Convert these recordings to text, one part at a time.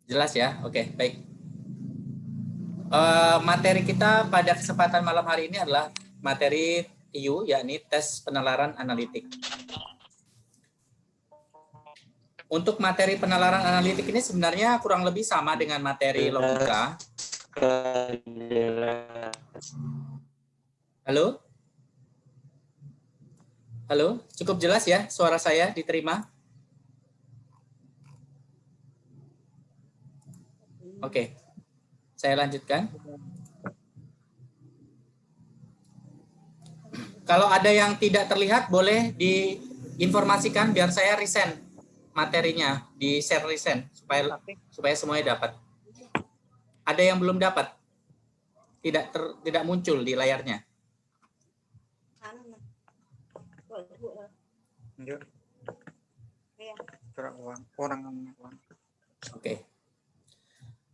Jelas ya? Oke, baik. Materi kita pada kesempatan malam hari ini adalah materi TIU, yakni tes penalaran analitik. Untuk materi penalaran analitik ini sebenarnya kurang lebih sama dengan materi logika. Halo? Halo? Cukup jelas ya suara saya diterima? Oke. Saya lanjutkan. Kalau ada yang tidak terlihat boleh diinformasikan biar saya resend materinya, di share resend supaya semuanya dapat. Ada yang belum dapat? Tidak muncul di layarnya. Oke.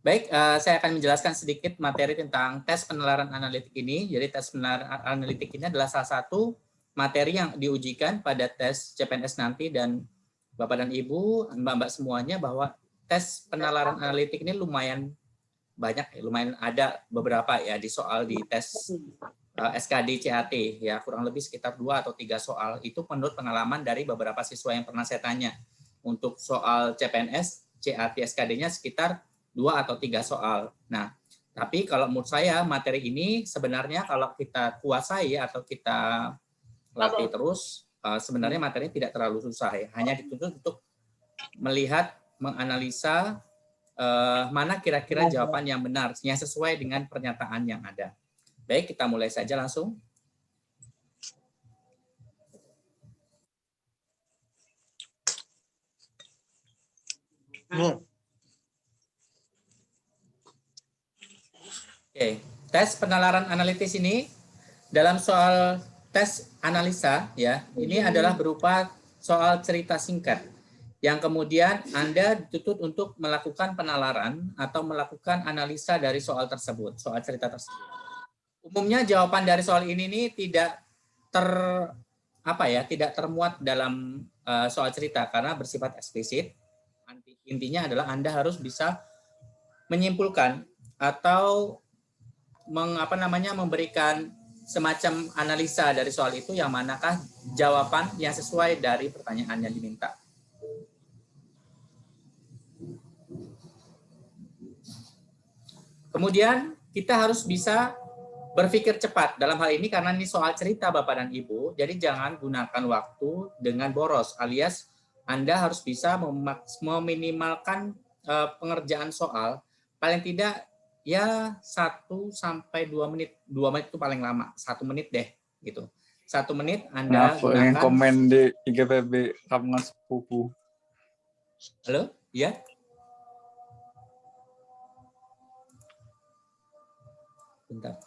Baik, saya akan menjelaskan sedikit materi tentang tes penalaran analitik ini. Jadi tes penalaran analitik ini adalah salah satu materi yang diujikan pada tes CPNS nanti, dan Bapak dan Ibu, Mbak-mbak semuanya, bahwa tes penalaran analitik ini lumayan banyak, lumayan ada beberapa ya di soal di tes SKD CAT ya, kurang lebih sekitar 2 atau 3 soal. Itu menurut pengalaman dari beberapa siswa yang pernah saya tanya. Untuk soal CPNS CAT SKD-nya sekitar 2 atau 3 soal. Nah, tapi kalau menurut saya materi ini sebenarnya kalau kita kuasai atau kita latih terus, sebenarnya materi tidak terlalu susah ya. Hanya dituntut untuk melihat, menganalisa mana kira-kira jawaban yang benar, yang sesuai dengan pernyataan yang ada. Baik, kita mulai saja langsung. Oke, tes penalaran analitis ini dalam soal tes analisa ya, ini adalah berupa soal cerita singkat yang kemudian Anda dituntut untuk melakukan penalaran atau melakukan analisa dari soal tersebut, soal cerita tersebut. Umumnya jawaban dari soal ini tidak tidak termuat dalam soal cerita karena bersifat eksplisit. Intinya adalah Anda harus bisa menyimpulkan atau memberikan semacam analisa dari soal itu, yang manakah jawaban yang sesuai dari pertanyaan yang diminta. Kemudian kita harus bisa berpikir cepat dalam hal ini karena ini soal cerita Bapak dan Ibu, jadi jangan gunakan waktu dengan boros, alias Anda harus bisa meminimalkan pengerjaan soal paling tidak ya 1 sampai 2 menit. 2 menit itu paling lama, 1 menit deh gitu. 1 menit Anda gunakan. Komen di IGPB kamu sepupu. Halo? Ya? Bentar.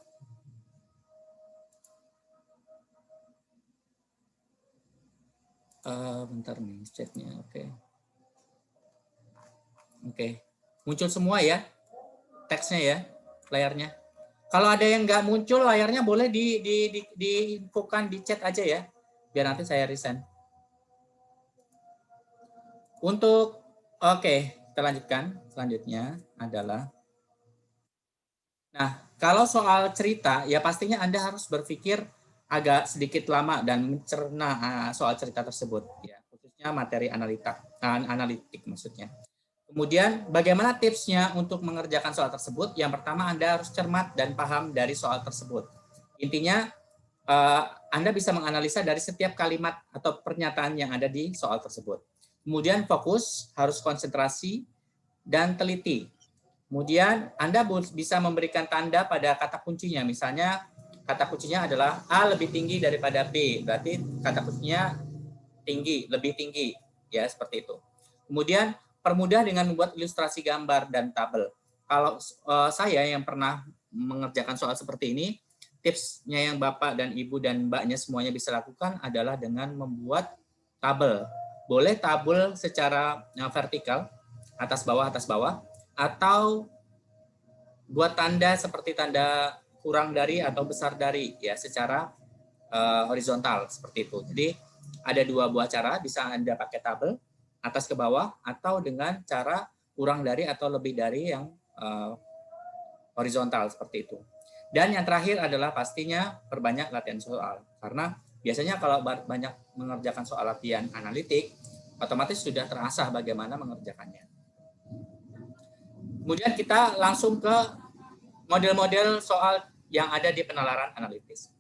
Bentar nih chatnya. Oke. Muncul semua ya teksnya ya, layarnya. Kalau ada yang nggak muncul layarnya boleh diinfokan di chat aja ya, biar nanti saya resend. Untuk kita lanjutkan. Selanjutnya adalah, nah kalau soal cerita ya pastinya Anda harus berpikir agak sedikit lama dan mencerna soal cerita tersebut ya, khususnya materi analitik maksudnya. Kemudian bagaimana tipsnya untuk mengerjakan soal tersebut? Yang pertama, Anda harus cermat dan paham dari soal tersebut. Intinya Anda bisa menganalisa dari setiap kalimat atau pernyataan yang ada di soal tersebut. Kemudian fokus, harus konsentrasi dan teliti. Kemudian Anda bisa memberikan tanda pada kata kuncinya. Misalnya kata kuncinya adalah A lebih tinggi daripada B, berarti kata kuncinya tinggi, lebih tinggi, ya seperti itu. Kemudian permudah dengan membuat ilustrasi gambar dan tabel. Kalau saya yang pernah mengerjakan soal seperti ini, tipsnya yang Bapak dan Ibu dan Mbaknya semuanya bisa lakukan adalah dengan membuat tabel. Boleh tabel secara vertikal, atas bawah, atau buat tanda seperti tanda kurang dari atau besar dari, ya secara horizontal seperti itu. Jadi ada 2 buah cara, bisa Anda pakai tabel atas ke bawah atau dengan cara kurang dari atau lebih dari yang horizontal seperti itu. Dan yang terakhir adalah pastinya perbanyak latihan soal. Karena biasanya kalau banyak mengerjakan soal latihan analitik, otomatis sudah terasah bagaimana mengerjakannya. Kemudian kita langsung ke model-model soal yang ada di penalaran analitis.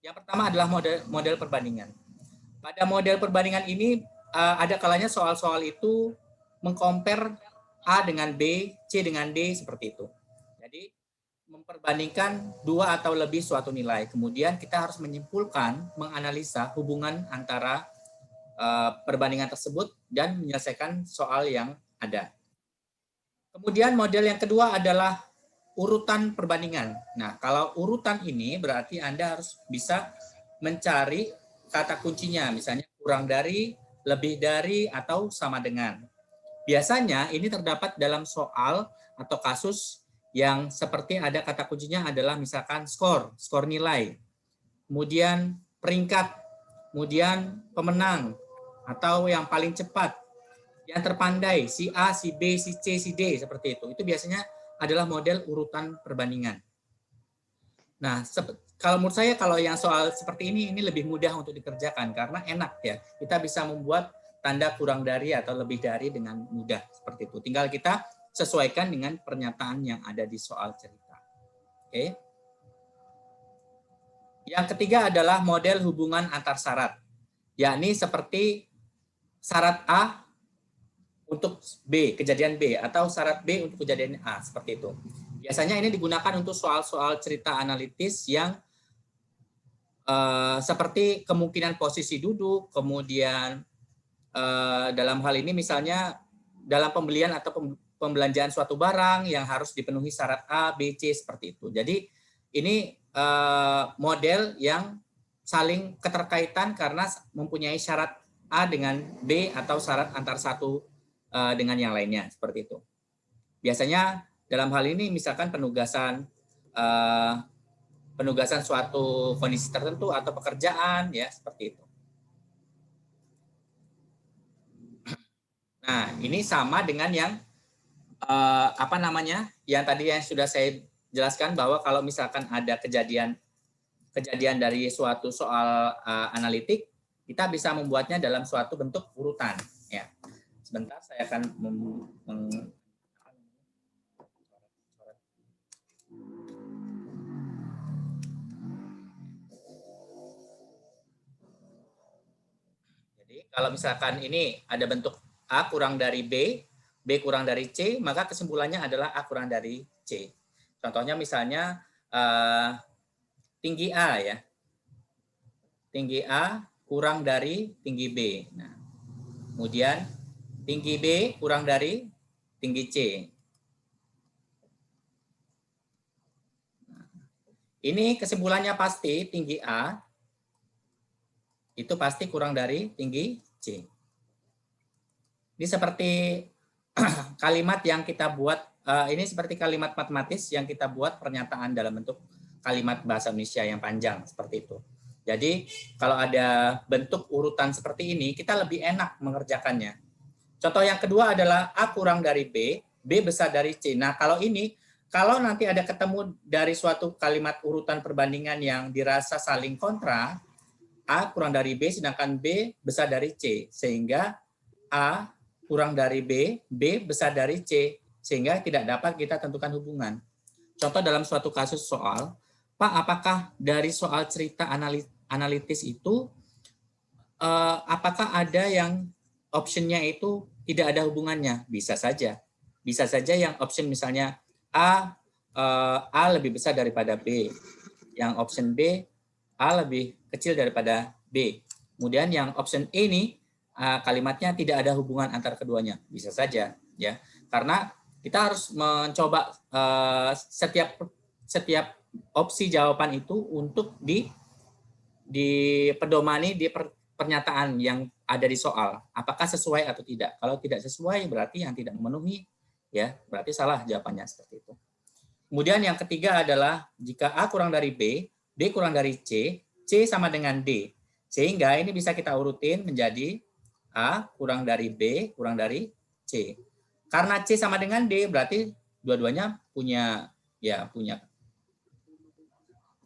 Yang pertama adalah model perbandingan. Pada model perbandingan ini ada kalanya soal-soal itu mengcompare A dengan B, C dengan D, seperti itu. Jadi memperbandingkan dua atau lebih suatu nilai. Kemudian kita harus menyimpulkan, menganalisa hubungan antara perbandingan tersebut dan menyelesaikan soal yang ada. Kemudian model yang kedua adalah urutan perbandingan. Nah, kalau urutan ini berarti Anda harus bisa mencari kata kuncinya, misalnya kurang dari, lebih dari, atau sama dengan. Biasanya ini terdapat dalam soal atau kasus yang seperti ada kata kuncinya adalah misalkan skor nilai, kemudian peringkat, kemudian pemenang, atau yang paling cepat, yang terpandai, si A, si B, si C, si D, seperti itu. Itu biasanya adalah model urutan perbandingan. Nah, kalau menurut saya kalau yang soal seperti ini lebih mudah untuk dikerjakan karena enak ya. Kita bisa membuat tanda kurang dari atau lebih dari dengan mudah seperti itu. Tinggal kita sesuaikan dengan pernyataan yang ada di soal cerita. Oke. Yang ketiga adalah model hubungan antar syarat. Yakni seperti syarat A untuk B, kejadian B, atau syarat B untuk kejadian A, seperti itu. Biasanya ini digunakan untuk soal-soal cerita analitis yang seperti kemungkinan posisi duduk, kemudian dalam hal ini misalnya dalam pembelian atau pembelanjaan suatu barang yang harus dipenuhi syarat A, B, C, seperti itu. Jadi ini model yang saling keterkaitan karena mempunyai syarat A dengan B atau syarat antar satu dengan yang lainnya, seperti itu. Biasanya dalam hal ini misalkan penugasan suatu kondisi tertentu atau pekerjaan, ya seperti itu. Nah, ini sama dengan yang yang tadi yang sudah saya jelaskan bahwa kalau misalkan ada kejadian dari suatu soal analitik, kita bisa membuatnya dalam suatu bentuk urutan. Ya, sebentar saya akan jadi kalau misalkan ini ada bentuk A kurang dari B, B kurang dari C, maka kesimpulannya adalah A kurang dari C. Contohnya misalnya tinggi A ya. Tinggi A kurang dari tinggi B. Nah, kemudian tinggi B kurang dari tinggi C. Nah, ini kesimpulannya pasti tinggi A itu pasti kurang dari tinggi C. Ini seperti kalimat yang kita buat, ini seperti kalimat matematis yang kita buat pernyataan dalam bentuk kalimat bahasa Indonesia yang panjang, seperti itu. Jadi kalau ada bentuk urutan seperti ini, kita lebih enak mengerjakannya. Contoh yang kedua adalah A kurang dari B, B besar dari C. Nah kalau ini, kalau nanti ada ketemu dari suatu kalimat urutan perbandingan yang dirasa saling kontra, A kurang dari B sedangkan B besar dari C, sehingga A kurang dari B, B besar dari C, sehingga tidak dapat kita tentukan hubungan. Contoh dalam suatu kasus soal, Pak, apakah dari soal cerita analitis itu, apakah ada yang optionnya itu tidak ada hubungannya? Bisa saja. Bisa saja yang option misalnya A lebih besar daripada B. Yang option B, A lebih kecil daripada B. Kemudian yang option E ini, kalimatnya tidak ada hubungan antar keduanya, bisa saja ya, karena kita harus mencoba setiap opsi jawaban itu untuk dipedomani di pernyataan yang ada di soal, apakah sesuai atau tidak. Kalau tidak sesuai berarti yang tidak memenuhi, ya berarti salah jawabannya, seperti itu. Kemudian yang ketiga adalah jika A kurang dari B, B kurang dari C, C sama dengan D, sehingga ini bisa kita urutin menjadi A kurang dari B kurang dari C. Karena C sama dengan D, berarti dua-duanya punya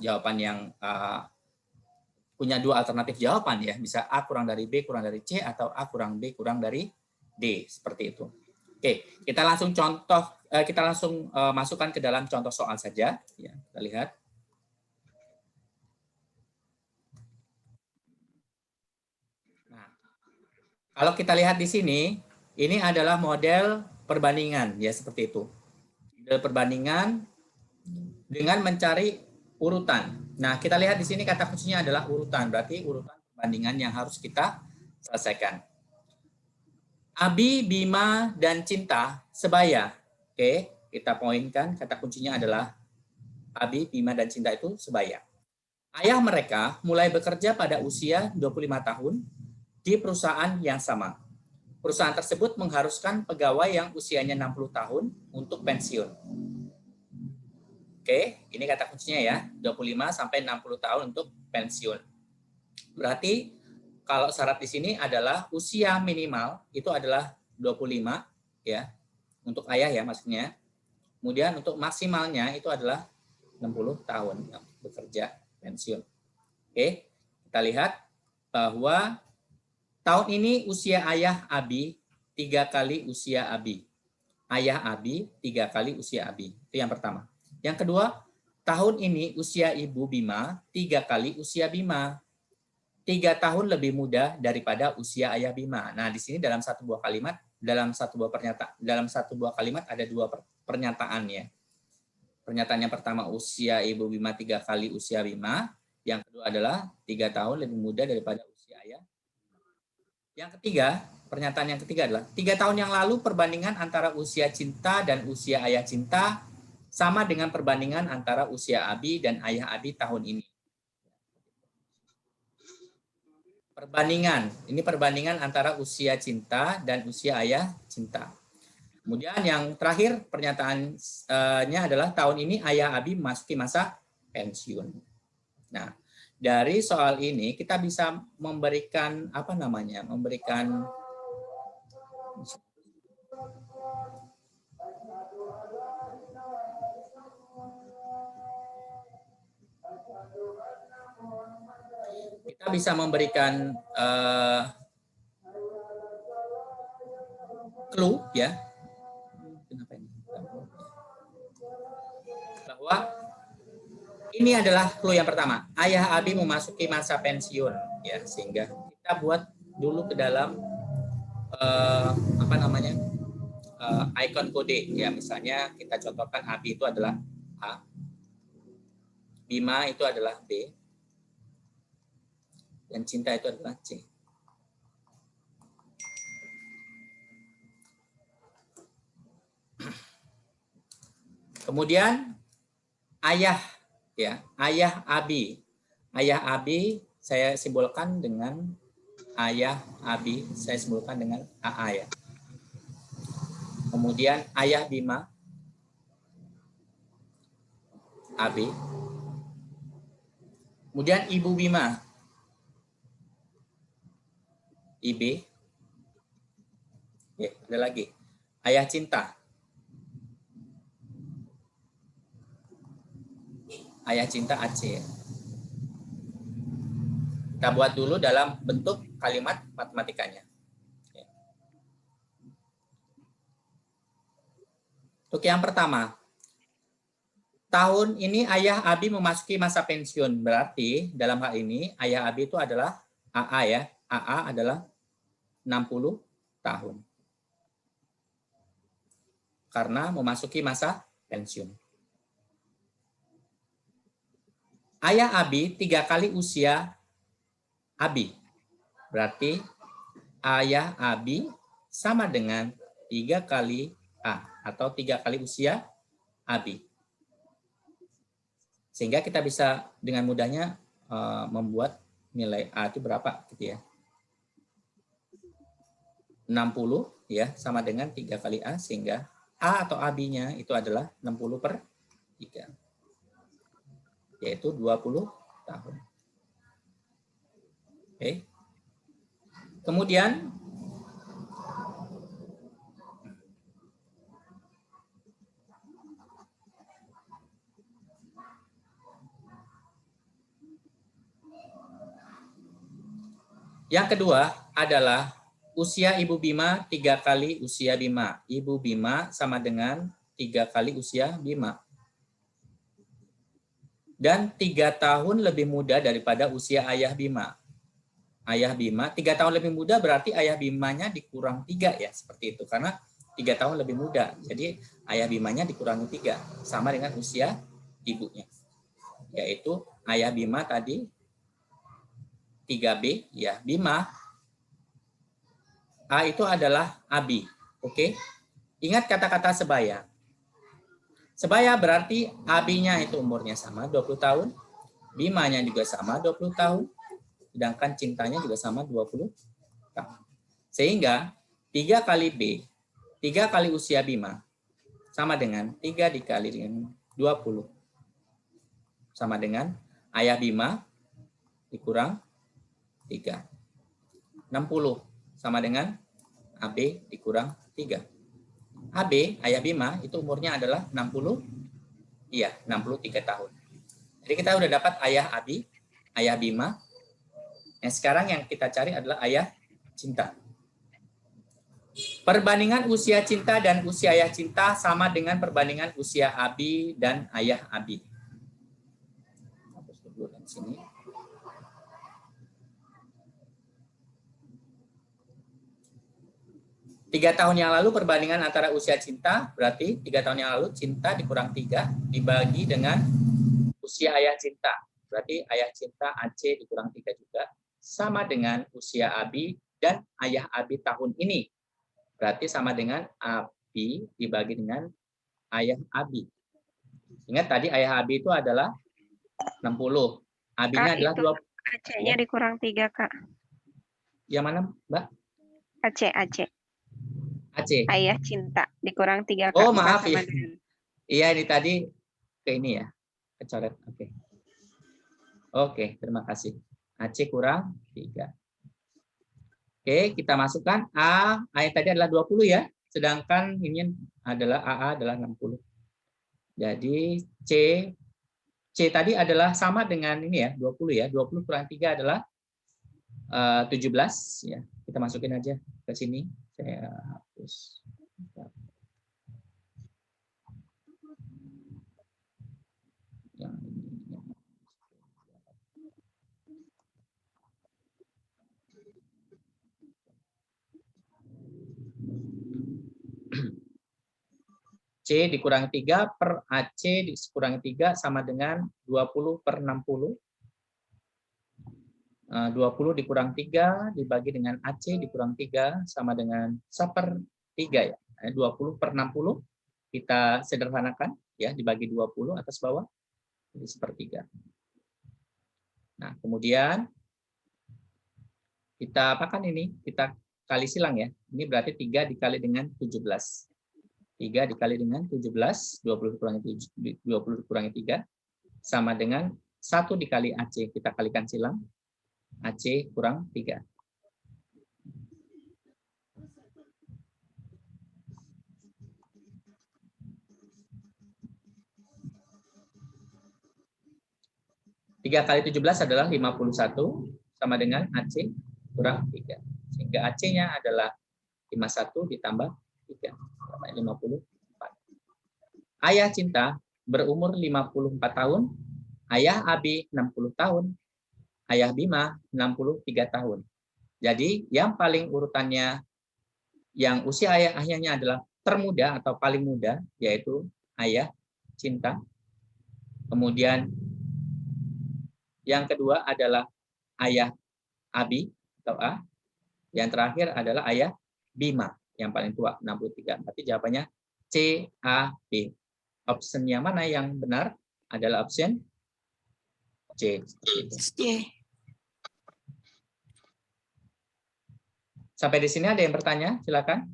jawaban yang punya dua alternatif jawaban ya. Bisa A kurang dari B kurang dari C atau A kurang B kurang dari D, seperti itu. Oke, kita langsung masukkan ke dalam contoh soal saja ya. Kita lihat. Nah, kalau kita lihat di sini, ini adalah model perbandingan ya, seperti itu. Model perbandingan dengan mencari urutan. Nah, kita lihat di sini kata kuncinya adalah urutan. Berarti urutan perbandingan yang harus kita selesaikan. Abi, Bima, dan Cinta sebaya. Oke, kita poinkan kata kuncinya adalah Abi, Bima, dan Cinta itu sebaya. Ayah mereka mulai bekerja pada usia 25 tahun di perusahaan yang sama. Perusahaan tersebut mengharuskan pegawai yang usianya 60 tahun untuk pensiun. Oke, ini kata kuncinya ya, 25 sampai 60 tahun untuk pensiun. Berarti kalau syarat di sini adalah usia minimal itu adalah 25 ya. Untuk ayah ya maksudnya. Kemudian untuk maksimalnya itu adalah 60 tahun bekerja pensiun. Oke, kita lihat bahwa tahun ini usia ayah Abi 3 kali usia Abi. Ayah Abi 3 kali usia Abi. Itu yang pertama. Yang kedua, tahun ini usia Ibu Bima 3 kali usia Bima. 3 tahun lebih muda daripada usia ayah Bima. Nah, di sini dalam satu buah kalimat ada dua pernyataan ya. Pernyataan yang pertama, usia Ibu Bima 3 kali usia Bima. Yang kedua adalah 3 tahun lebih muda daripada usia ayah. Yang ketiga, pernyataan yang ketiga adalah 3 tahun yang lalu perbandingan antara usia Cinta dan usia ayah Cinta sama dengan perbandingan antara usia Abi dan ayah Abi tahun ini. Perbandingan antara usia Cinta dan usia ayah Cinta. Kemudian yang terakhir pernyataannya adalah tahun ini ayah Abi memasuki masa pensiun. Nah, dari soal ini kita bisa memberikan clue ya, bahwa ini adalah clue yang pertama. Ayah Abi memasuki masa pensiun ya, sehingga kita buat dulu ke dalam ikon kode ya. Misalnya kita contohkan Abi itu adalah A, Bima itu adalah B, dan Cinta itu adalah C. Kemudian ayah Abi saya simbolkan dengan ayah Abi, saya simbolkan dengan AA ya. Kemudian ayah Bima Abi. Kemudian ibu Bima IB. Oke, ada lagi. Ayah Cinta. Ayah Cinta AC. Kita buat dulu dalam bentuk kalimat matematikanya. Untuk yang pertama, tahun ini ayah Abi memasuki masa pensiun. Berarti dalam hal ini ayah Abi itu adalah AA ya. AA adalah 60 tahun. Karena memasuki masa pensiun. Ayah Abi 3 kali usia Abi. Berarti ayah Abi sama dengan 3 kali A atau 3 kali usia Abi. Sehingga kita bisa dengan mudahnya membuat nilai A itu berapa gitu ya. 60 ya sama dengan 3 kali A, sehingga A atau AB-nya itu adalah 60/3. Yaitu 20 tahun. Oke. Kemudian Yang kedua adalah usia Ibu Bima 3 kali usia Bima. Ibu Bima sama dengan 3 kali usia Bima. Dan 3 tahun lebih muda daripada usia ayah Bima. Ayah Bima 3 tahun lebih muda berarti ayah Bimanya dikurang 3 ya, seperti itu. Karena 3 tahun lebih muda. Jadi ayah Bimanya dikurangi 3 sama dengan usia ibunya. Yaitu ayah Bima tadi 3B ya, Bima. A itu adalah Abi. Oke. Ingat kata-kata sebaya. Sebaya berarti Abinya itu umurnya sama 20 tahun, Bimanya juga sama 20 tahun, sedangkan cintanya juga sama 20 tahun. Sehingga 3 kali B, 3 kali usia Bima sama dengan 3 dikali dengan 20. Sama dengan ayah Bima dikurang 3. 60 sama dengan AB dikurang 3. AB, ayah Bima, itu umurnya adalah 63 tahun. Jadi kita udah dapat ayah Abi, ayah Bima. Yang sekarang yang kita cari adalah ayah Cinta. Perbandingan usia Cinta dan usia ayah Cinta sama dengan perbandingan usia Abi dan ayah Abi. Hapus dulu di sini. 3 tahun yang lalu perbandingan antara usia Cinta, berarti 3 tahun yang lalu Cinta dikurang 3 dibagi dengan usia ayah Cinta. Berarti ayah Cinta AC dikurang 3 juga. Sama dengan usia Abi dan ayah Abi tahun ini. Berarti sama dengan Abi dibagi dengan ayah Abi. Ingat tadi ayah Abi itu adalah 60. Abinya adalah 20. AC-nya dikurang 3, Kak. Yang mana, Mbak? AC. AC. Ayah Cinta dikurang 3, Kak. Oh, maaf ya. Iya, ini tadi ke ini ya. Kecoret. Oke. Oke, terima kasih. AC kurang 3. Oke, kita masukkan A yang tadi adalah 20 ya. Sedangkan ini adalah AA adalah 60. Jadi C tadi adalah sama dengan ini ya, 20 ya. 20 kurang 3 adalah 17 ya. Kita masukin aja ke sini. Saya hapus. Yang ini. C dikurangi 3 per AC dikurangi 3 sama dengan 20 per 60. 20 dikurang 3 dibagi dengan AC dikurang 3 sama dengan 1/3 ya. 20 per 60 kita sederhanakan ya, dibagi 20 atas bawah jadi 1/3. Nah, kemudian kita apakan ini? Kita kali silang ya. Ini berarti 3 dikali dengan 17. 3 dikali dengan 17, 20 dikurangi 3 sama dengan 1 dikali AC. Kita kalikan silang. AC kurang 3. Tiga kali 17 adalah 51 sama dengan AC kurang 3. Sehingga AC-nya adalah 51 ditambah 3. 54. Ayah Cinta berumur 54 tahun, ayah Abi 60 tahun, ayah Bima 63 tahun. Jadi yang paling urutannya yang usia ayahnya adalah termuda atau paling muda yaitu ayah Cinta. Kemudian yang kedua adalah ayah Abi atau A. Yang terakhir adalah ayah Bima yang paling tua 63. Berarti jawabannya C, A, B. Opsinya mana yang benar? Adalah option C. Sampai di sini ada yang bertanya? Silakan.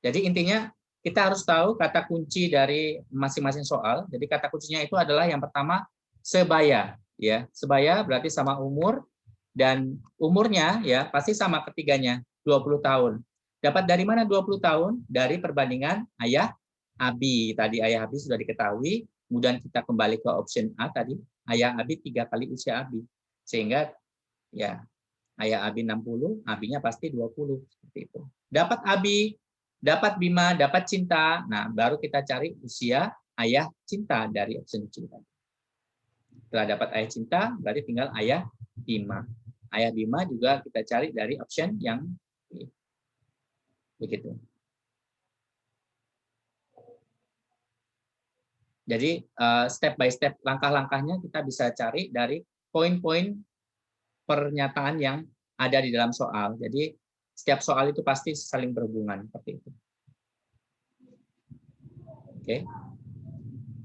Jadi intinya kita harus tahu kata kunci dari masing-masing soal. Jadi kata kuncinya itu adalah yang pertama sebaya, ya. Sebaya berarti sama umur dan umurnya ya pasti sama ketiganya, 20 tahun. Dapat dari mana 20 tahun? Dari perbandingan ayah Abi. Tadi ayah Abi sudah diketahui Kemudian kita kembali ke option A tadi, ayah Abi 3 kali usia Abi. Sehingga ya ayah Abi 60, Abinya pasti 20 seperti itu. Dapat Abi, dapat Bima, dapat Cinta. Nah, baru kita cari usia ayah Cinta dari option C tadi. Setelah dapat ayah Cinta, berarti tinggal ayah Bima. Ayah Bima juga kita cari dari option yang B. Begitu. Jadi step by step langkah-langkahnya kita bisa cari dari poin-poin pernyataan yang ada di dalam soal. Jadi setiap soal itu pasti saling berhubungan seperti itu. Oke.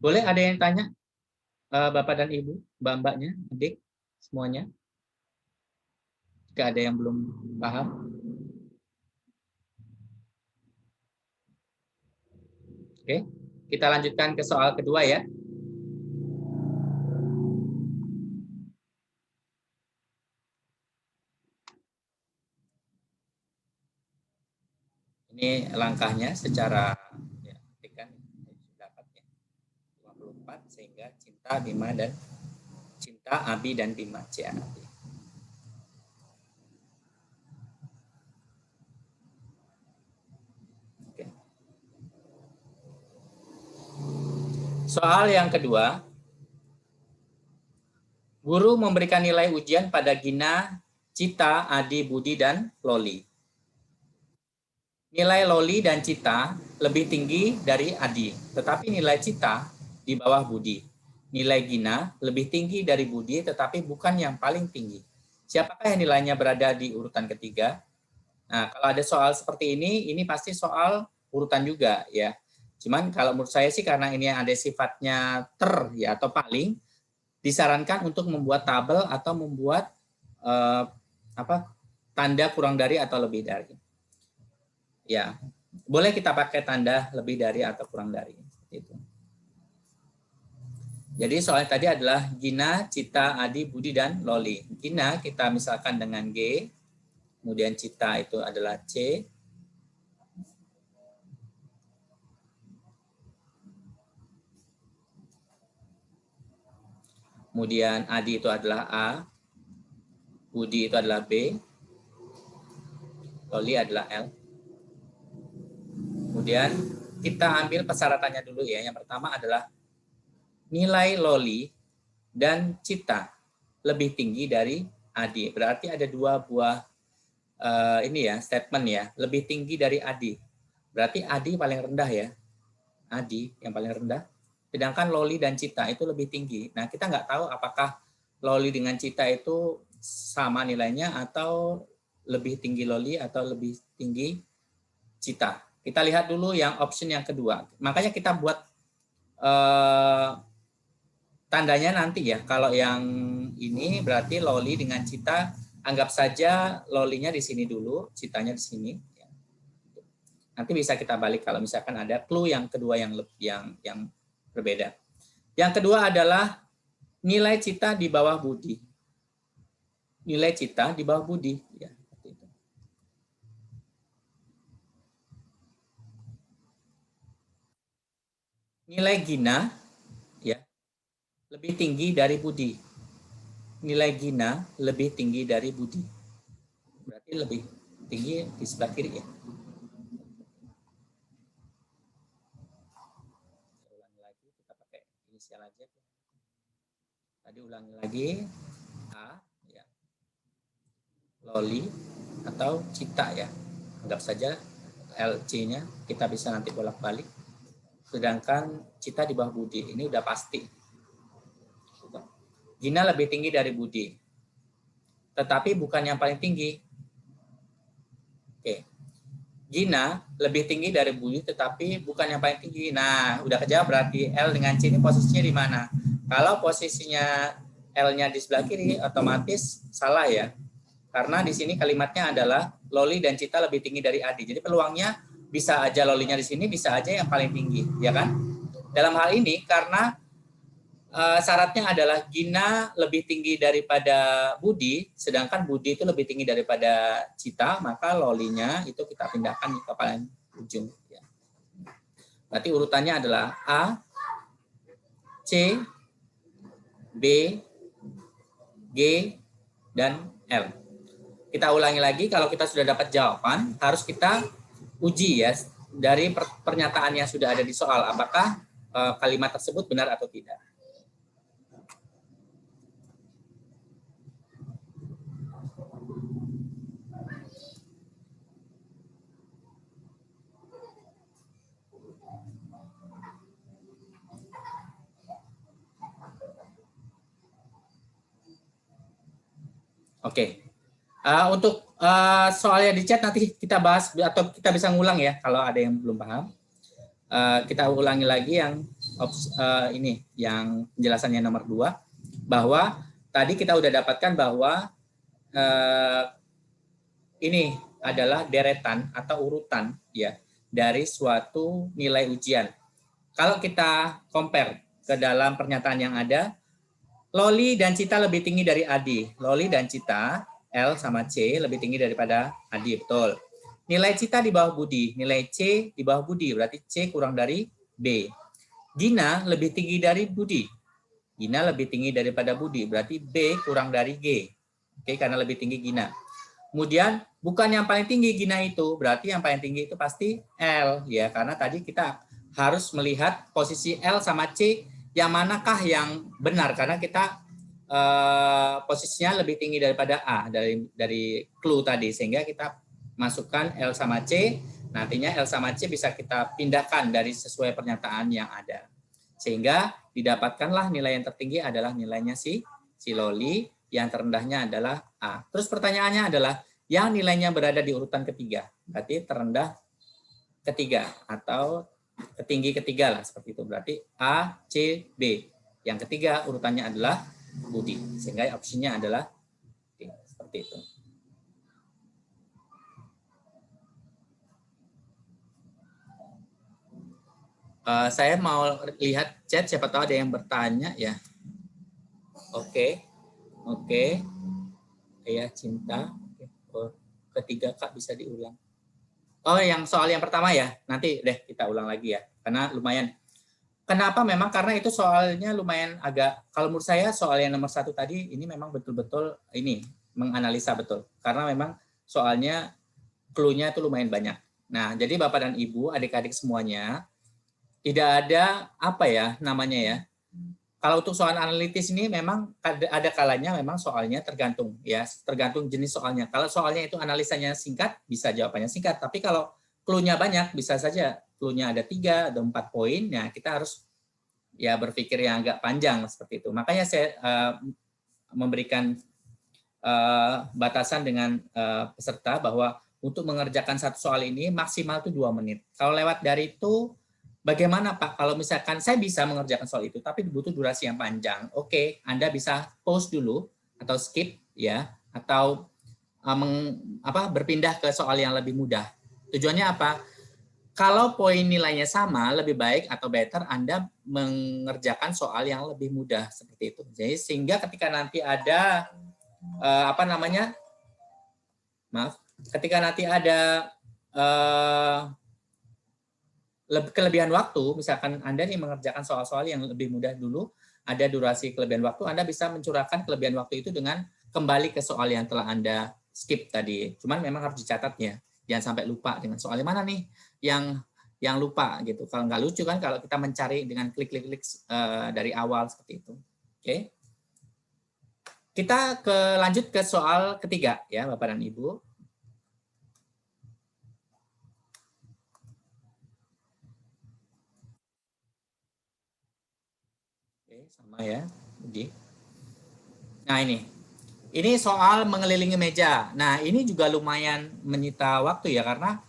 Boleh ada yang tanya Bapak dan Ibu, Mbak-mbaknya, adik semuanya? Jika ada yang belum paham. Oke. Kita lanjutkan ke soal kedua ya. Ini langkahnya secara ya, kan dapat ya. 24 sehingga Cinta, Bima dan Cinta, Abi dan Bima, Abi. Oke. Soal yang kedua. Guru memberikan nilai ujian pada Gina, Cita, Adi, Budi, dan Loli. Nilai Loli dan Cita lebih tinggi dari Adi, tetapi nilai Cita di bawah Budi. Nilai Gina lebih tinggi dari Budi, tetapi bukan yang paling tinggi. Siapakah yang nilainya berada di urutan ketiga? Nah, kalau ada soal seperti ini pasti soal urutan juga ya. Cuman kalau menurut saya sih karena ini ada sifatnya ya atau paling, disarankan untuk membuat tabel atau membuat tanda kurang dari atau lebih dari. Ya, boleh kita pakai tanda lebih dari atau kurang dari. Itu. Jadi soal tadi adalah Gina, Cita, Adi, Budi, dan Loli. Gina kita misalkan dengan G, kemudian Cita itu adalah C, kemudian Adi itu adalah A, Budi itu adalah B, Loli adalah L. Kemudian kita ambil persyaratannya dulu ya. Yang pertama adalah nilai Loli dan Cita lebih tinggi dari Adi. Berarti ada dua buah statement ya, lebih tinggi dari Adi. Berarti Adi paling rendah ya. Adi yang paling rendah. Sedangkan Loli dan Cita itu lebih tinggi. Nah, kita nggak tahu apakah Loli dengan Cita itu sama nilainya atau lebih tinggi Loli atau lebih tinggi Cita. Kita lihat dulu yang option yang kedua. Makanya kita buat tandanya nanti ya. Kalau yang ini berarti Loli dengan Cita, anggap saja Lolinya di sini dulu, Citanya di sini. Nanti bisa kita balik kalau misalkan ada clue yang kedua yang berbeda. Yang kedua adalah nilai Cita di bawah Budi. Nilai Cita di bawah Budi. Ya, seperti itu. Nilai Gina ya lebih tinggi dari Budi. Nilai Gina lebih tinggi dari Budi. Berarti lebih tinggi di sebelah kiri ya. Ulangi lagi, kita pakai inisial aja. Tadi ulangi lagi A ya. Loli atau Cita ya. Anggap saja LC-nya kita bisa nanti bolak-balik. Sedangkan Cita di bawah Budi, ini udah pasti. Gina lebih tinggi dari Budi. Tetapi bukan yang paling tinggi. Oke. Gina lebih tinggi dari Budi, tetapi bukan yang paling tinggi. Nah, udah kejawab berarti L dengan C ini posisinya di mana? Kalau posisinya L-nya di sebelah kiri, otomatis salah ya. Karena di sini kalimatnya adalah Loli dan Cita lebih tinggi dari Adi. Jadi peluangnya bisa aja Lolinya di sini, bisa aja yang paling tinggi, ya kan? Dalam hal ini karena syaratnya adalah Gina lebih tinggi daripada Budi, sedangkan Budi itu lebih tinggi daripada Cita, maka Lolinya itu kita pindahkan ke paling ujung. Ya. Berarti urutannya adalah A, C, B, G, dan L. Kita ulangi lagi, kalau kita sudah dapat jawaban, harus kita uji ya dari pernyataan yang sudah ada di soal, apakah kalimat tersebut benar atau tidak. Oke. Untuk soalnya di chat nanti kita bahas atau kita bisa ngulang ya kalau ada yang belum paham. Kita ulangi lagi yang ini yang penjelasannya nomor 2, bahwa tadi kita udah dapatkan bahwa ini adalah deretan atau urutan ya dari suatu nilai ujian. Kalau kita compare ke dalam pernyataan yang ada, Loli dan Cita lebih tinggi dari Adi. Loli dan Cita, L sama C lebih tinggi daripada Adi, betul. Nilai Cita di bawah Budi, nilai C di bawah Budi, berarti C kurang dari B. Gina lebih tinggi dari Budi. Gina lebih tinggi daripada Budi, berarti B kurang dari G. Oke, karena lebih tinggi Gina. Kemudian bukan yang paling tinggi Gina itu, berarti yang paling tinggi itu pasti L ya, karena tadi kita harus melihat posisi L sama C yang manakah yang benar, karena kita posisinya lebih tinggi daripada A dari clue tadi, sehingga kita masukkan L sama C. Nantinya L sama C bisa kita pindahkan dari sesuai pernyataan yang ada, sehingga didapatkanlah nilai yang tertinggi adalah nilainya si Loli, yang terendahnya adalah A. Terus pertanyaannya adalah yang nilainya berada di urutan ketiga, berarti terendah ketiga atau ketinggi ketiga lah, seperti itu. Berarti A, C, B. Yang ketiga urutannya adalah Budi, sehingga opsinya adalah D. Seperti itu. Saya mau lihat chat, siapa tahu ada yang bertanya ya. Oke. Ya, Cinta. Ketiga Kak bisa diulang. Oh, yang soal yang pertama ya, nanti deh kita ulang lagi ya, karena lumayan. Kenapa? Memang karena itu soalnya lumayan agak, kalau menurut saya soal yang nomor 1 tadi, ini memang betul-betul ini, menganalisa betul. Karena memang soalnya clue-nya itu lumayan banyak. Nah, jadi Bapak dan Ibu, adik-adik semuanya, tidak ada apa ya namanya ya, kalau untuk soal analitis ini memang ada kalanya memang soalnya tergantung ya, tergantung jenis soalnya. Kalau soalnya itu analisanya singkat, bisa jawabannya singkat. Tapi kalau clue-nya banyak, bisa saja clue-nya ada 3 atau 4 poin. Nah, kita harus ya berpikir yang agak panjang seperti itu. Makanya saya memberikan batasan dengan peserta bahwa untuk mengerjakan satu soal ini maksimal itu 2 menit. Kalau lewat dari itu, bagaimana Pak? Kalau misalkan saya bisa mengerjakan soal itu, tapi butuh durasi yang panjang. Oke, Anda bisa pause dulu atau skip ya, atau berpindah ke soal yang lebih mudah. Tujuannya apa? Kalau poin nilainya sama, lebih baik atau better Anda mengerjakan soal yang lebih mudah seperti itu. Jadi sehingga ketika nanti ada ketika nanti ada kelebihan waktu, misalkan Anda nih mengerjakan soal-soal yang lebih mudah dulu, ada durasi kelebihan waktu, Anda bisa mencurahkan kelebihan waktu itu dengan kembali ke soal yang telah Anda skip tadi. Cuman memang harus dicatatnya, jangan sampai lupa dengan soal yang mana nih yang lupa gitu. Kalau nggak lucu kan kalau kita mencari dengan klik-klik dari awal seperti itu. Oke. Kita lanjut ke soal ketiga ya, Bapak dan Ibu. Sama ya, Budi. Nah ini soal mengelilingi meja. Nah ini juga lumayan menyita waktu ya, karena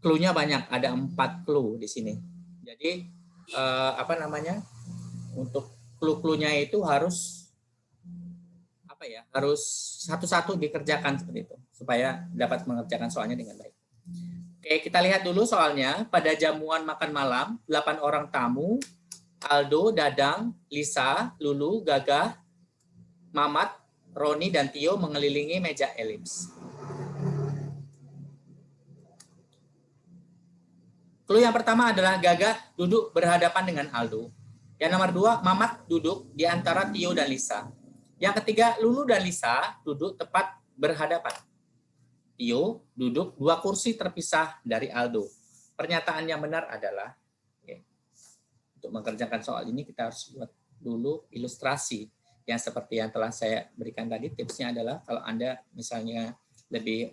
clue-nya banyak, ada 4 clue di sini. Jadi untuk clue-cluenya itu harus harus satu-satu dikerjakan seperti itu supaya dapat mengerjakan soalnya dengan baik. Oke, kita lihat dulu soalnya. Pada jamuan makan malam, 8 orang tamu, Aldo, Dadang, Lisa, Lulu, Gagah, Mamat, Roni, dan Tio mengelilingi meja elips. Clue yang pertama adalah Gagah duduk berhadapan dengan Aldo. Yang nomor 2, Mamat duduk di antara Tio dan Lisa. Yang ketiga, Lulu dan Lisa duduk tepat berhadapan. Tio duduk 2 kursi terpisah dari Aldo. Pernyataan yang benar adalah, untuk mengerjakan soal ini kita harus buat dulu ilustrasi yang seperti yang telah saya berikan tadi. Tipsnya adalah kalau Anda misalnya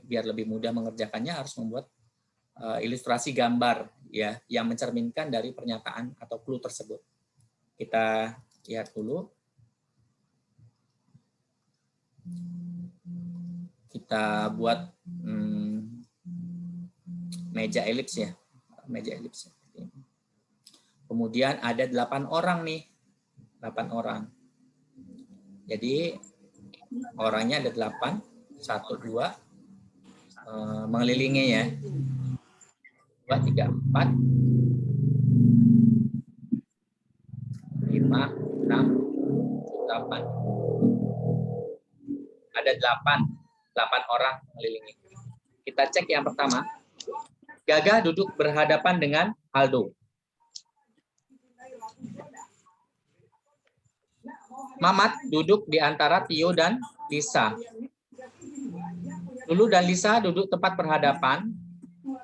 biar lebih mudah mengerjakannya harus membuat ilustrasi gambar ya yang mencerminkan dari pernyataan atau clue tersebut. Kita lihat dulu. Kita buat meja elips ya. Meja elips. Kemudian ada 8 orang nih. 8 orang. Jadi orangnya ada 8. 1, 2. Mengelilingi ya. 2, 3, 4. 5, 6, 8. Ada 8 orang mengelilingi. Kita cek yang pertama. Gagah duduk berhadapan dengan Aldo. Mamat duduk di antara Tio dan Lisa. Lulu dan Lisa duduk tepat berhadapan.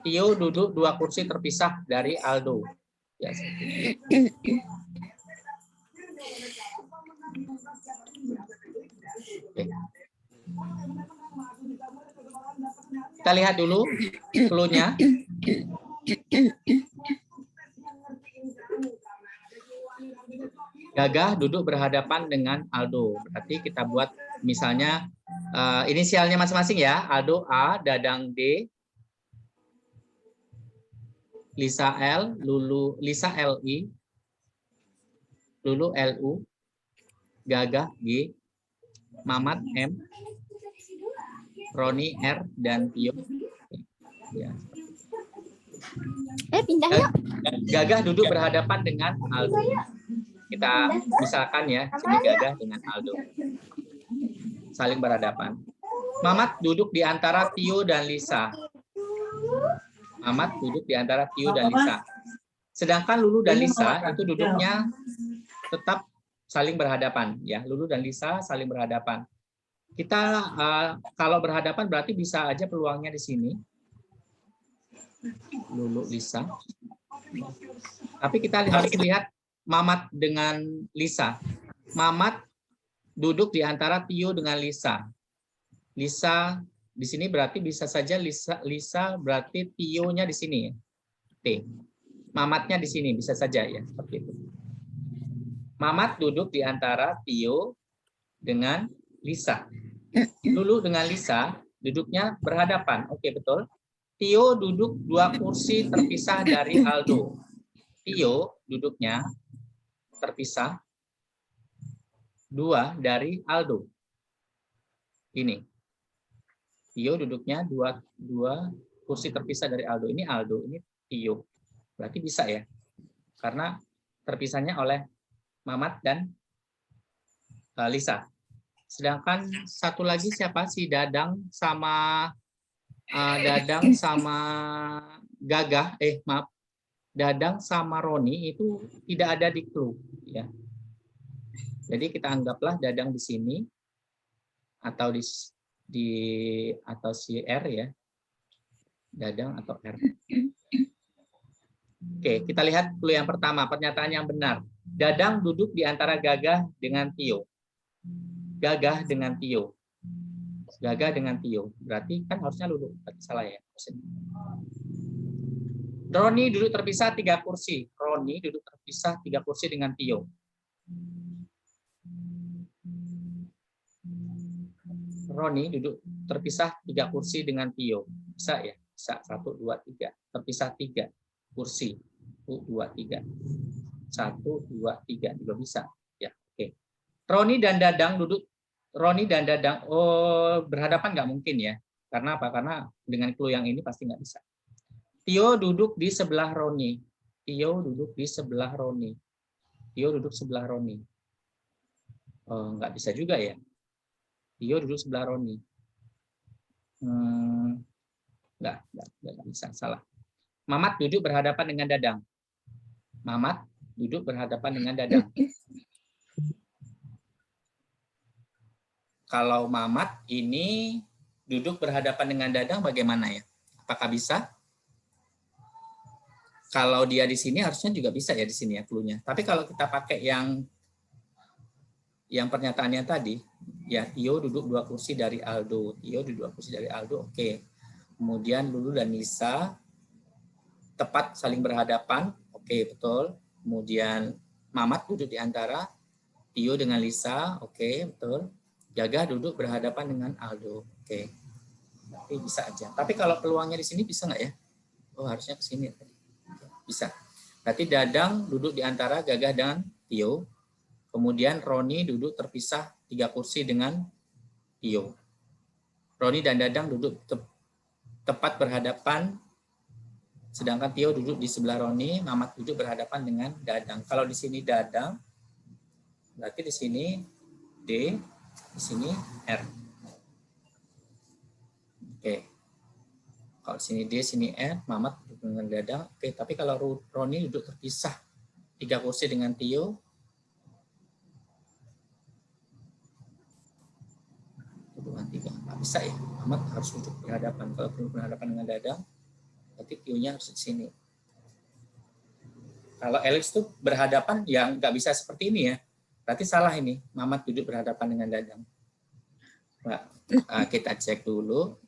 Tio duduk 2 kursi terpisah dari Aldo. Ya, kita lihat dulu clue-nya. Gagah duduk berhadapan dengan Aldo. Berarti kita buat misalnya inisialnya masing-masing ya. Aldo A, Dadang D, Lisa L, Lisa LI, Lulu LU, Gagah G, Mamat M, Roni R, dan Tio. Ya. Pindah yuk. Gagah duduk berhadapan dengan Aldo. Kita misalkan ya, sini Gagah dengan Aldo. Saling berhadapan. Mamat duduk di antara Tio dan Lisa. Mamat duduk di antara Tio dan Lisa. Sedangkan Lulu dan Lisa itu duduknya tetap saling berhadapan. Ya, Lulu dan Lisa saling berhadapan. Kita kalau berhadapan berarti bisa aja peluangnya di sini. Lulu, Lisa. Tapi kita harus lihat Mamat dengan Lisa. Mamat duduk di antara Tio dengan Lisa. Lisa di sini berarti bisa saja Lisa berarti Tio-nya di sini. T. Mamatnya di sini bisa saja ya, seperti itu. Mamat duduk di antara Tio dengan Lisa. Lulu dengan Lisa duduknya berhadapan. Oke, betul. Tio duduk 2 kursi terpisah dari Aldo. Tio duduknya terpisah 2 dari Aldo. Ini. Tio duduknya 2 kursi terpisah dari Aldo. Ini Aldo, ini Tio. Berarti bisa ya. Karena terpisahnya oleh Mamat dan Lisa. Sedangkan satu lagi siapa? Si Dadang sama Gagah. Maaf. Dadang sama Roni itu tidak ada di clue ya. Jadi kita anggaplah Dadang di sini atau atau si R ya. Dadang atau R. Oke, kita lihat clue yang pertama, pernyataan yang benar. Dadang duduk di antara Gagah dengan Tio. Gagah dengan Tio. Gagah dengan Tio. Berarti kan harusnya Lulu. Berarti salah ya. Roni duduk terpisah 3 kursi. Roni duduk terpisah 3 kursi dengan Tio. Roni duduk terpisah 3 kursi dengan Tio. Bisa ya? Bisa. 1, 2, 3. Terpisah 3 kursi. 1, 2, 3. 1, 2, 3. Juga bisa. Ya, oke. Roni dan Dadang berhadapan nggak mungkin ya. Karena apa? Karena dengan clue yang ini pasti nggak bisa. Tio duduk di sebelah Roni. Tio duduk di sebelah Roni. Tio duduk sebelah Roni. Nggak bisa juga ya. Tio duduk sebelah Roni. Nggak bisa. Salah. Mamat duduk berhadapan dengan Dadang. Mamat duduk berhadapan dengan Dadang. Kalau Mamat ini duduk berhadapan dengan Dadang bagaimana ya? Apakah bisa? Kalau dia di sini harusnya juga bisa ya di sini ya clue-nya. Tapi kalau kita pakai yang pernyataannya tadi, ya Tio duduk 2 kursi dari Aldo. Tio duduk 2 kursi dari Aldo, oke. Kemudian Lulu dan Nisa tepat saling berhadapan, oke betul. Kemudian Mamat duduk di antara Tio dengan Lisa, oke betul. Gagah duduk berhadapan dengan Aldo, oke. Tapi bisa aja. Tapi kalau peluangnya di sini bisa nggak ya? Oh harusnya ke sini. Bisa. Berarti Dadang duduk di antara Gagah dan Tio. Kemudian Roni duduk terpisah 3 kursi dengan Tio. Roni dan Dadang duduk tepat berhadapan, sedangkan Tio duduk di sebelah Roni, Mamat duduk berhadapan dengan Dadang. Kalau di sini Dadang, berarti di sini D, di sini R. Oke. Kalau sini D, sini R, Mamat duduk dengan Dadang. Oke, tapi kalau Roni duduk terpisah 3 kursi dengan Tio, nggak bisa ya. Mamat harus duduk berhadapan. Kalau duduk berhadapan dengan Dadang, berarti Tio-nya harus di sini. Kalau Alex tuh berhadapan, ya nggak bisa seperti ini ya. Berarti salah ini. Mamat duduk berhadapan dengan Dadang. Nah, kita cek dulu.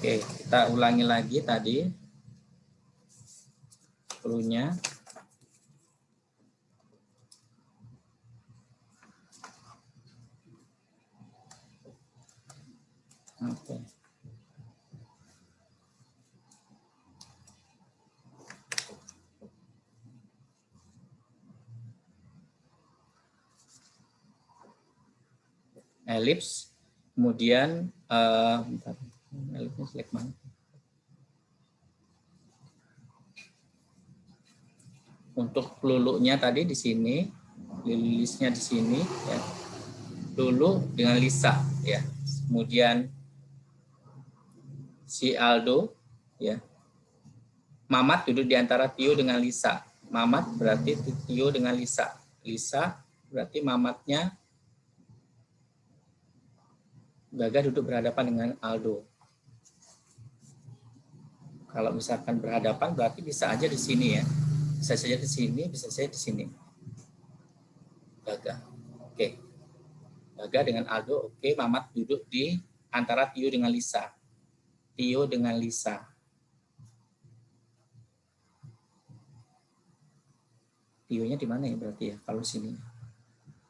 Oke, kita ulangi lagi tadi clue-nya. Oke. Elips, kemudian bentar. Elipsnya select mana? Untuk lulunya tadi di sini, lilisnya di sini, ya. Lulu dengan Lisa, ya. Kemudian si Aldo, ya. Mamat duduk di antara Tio dengan Lisa. Mamat berarti Tio dengan Lisa. Lisa berarti Mamatnya. Gagah duduk berhadapan dengan Aldo. Kalau misalkan berhadapan berarti bisa aja di sini ya. Bisa saja di sini, bisa saja di sini. Gagah. Oke. Gagah dengan Aldo, oke. Mamat duduk di antara Tio dengan Lisa. Tio dengan Lisa. Tio-nya di mana ya berarti ya? Kalau sini.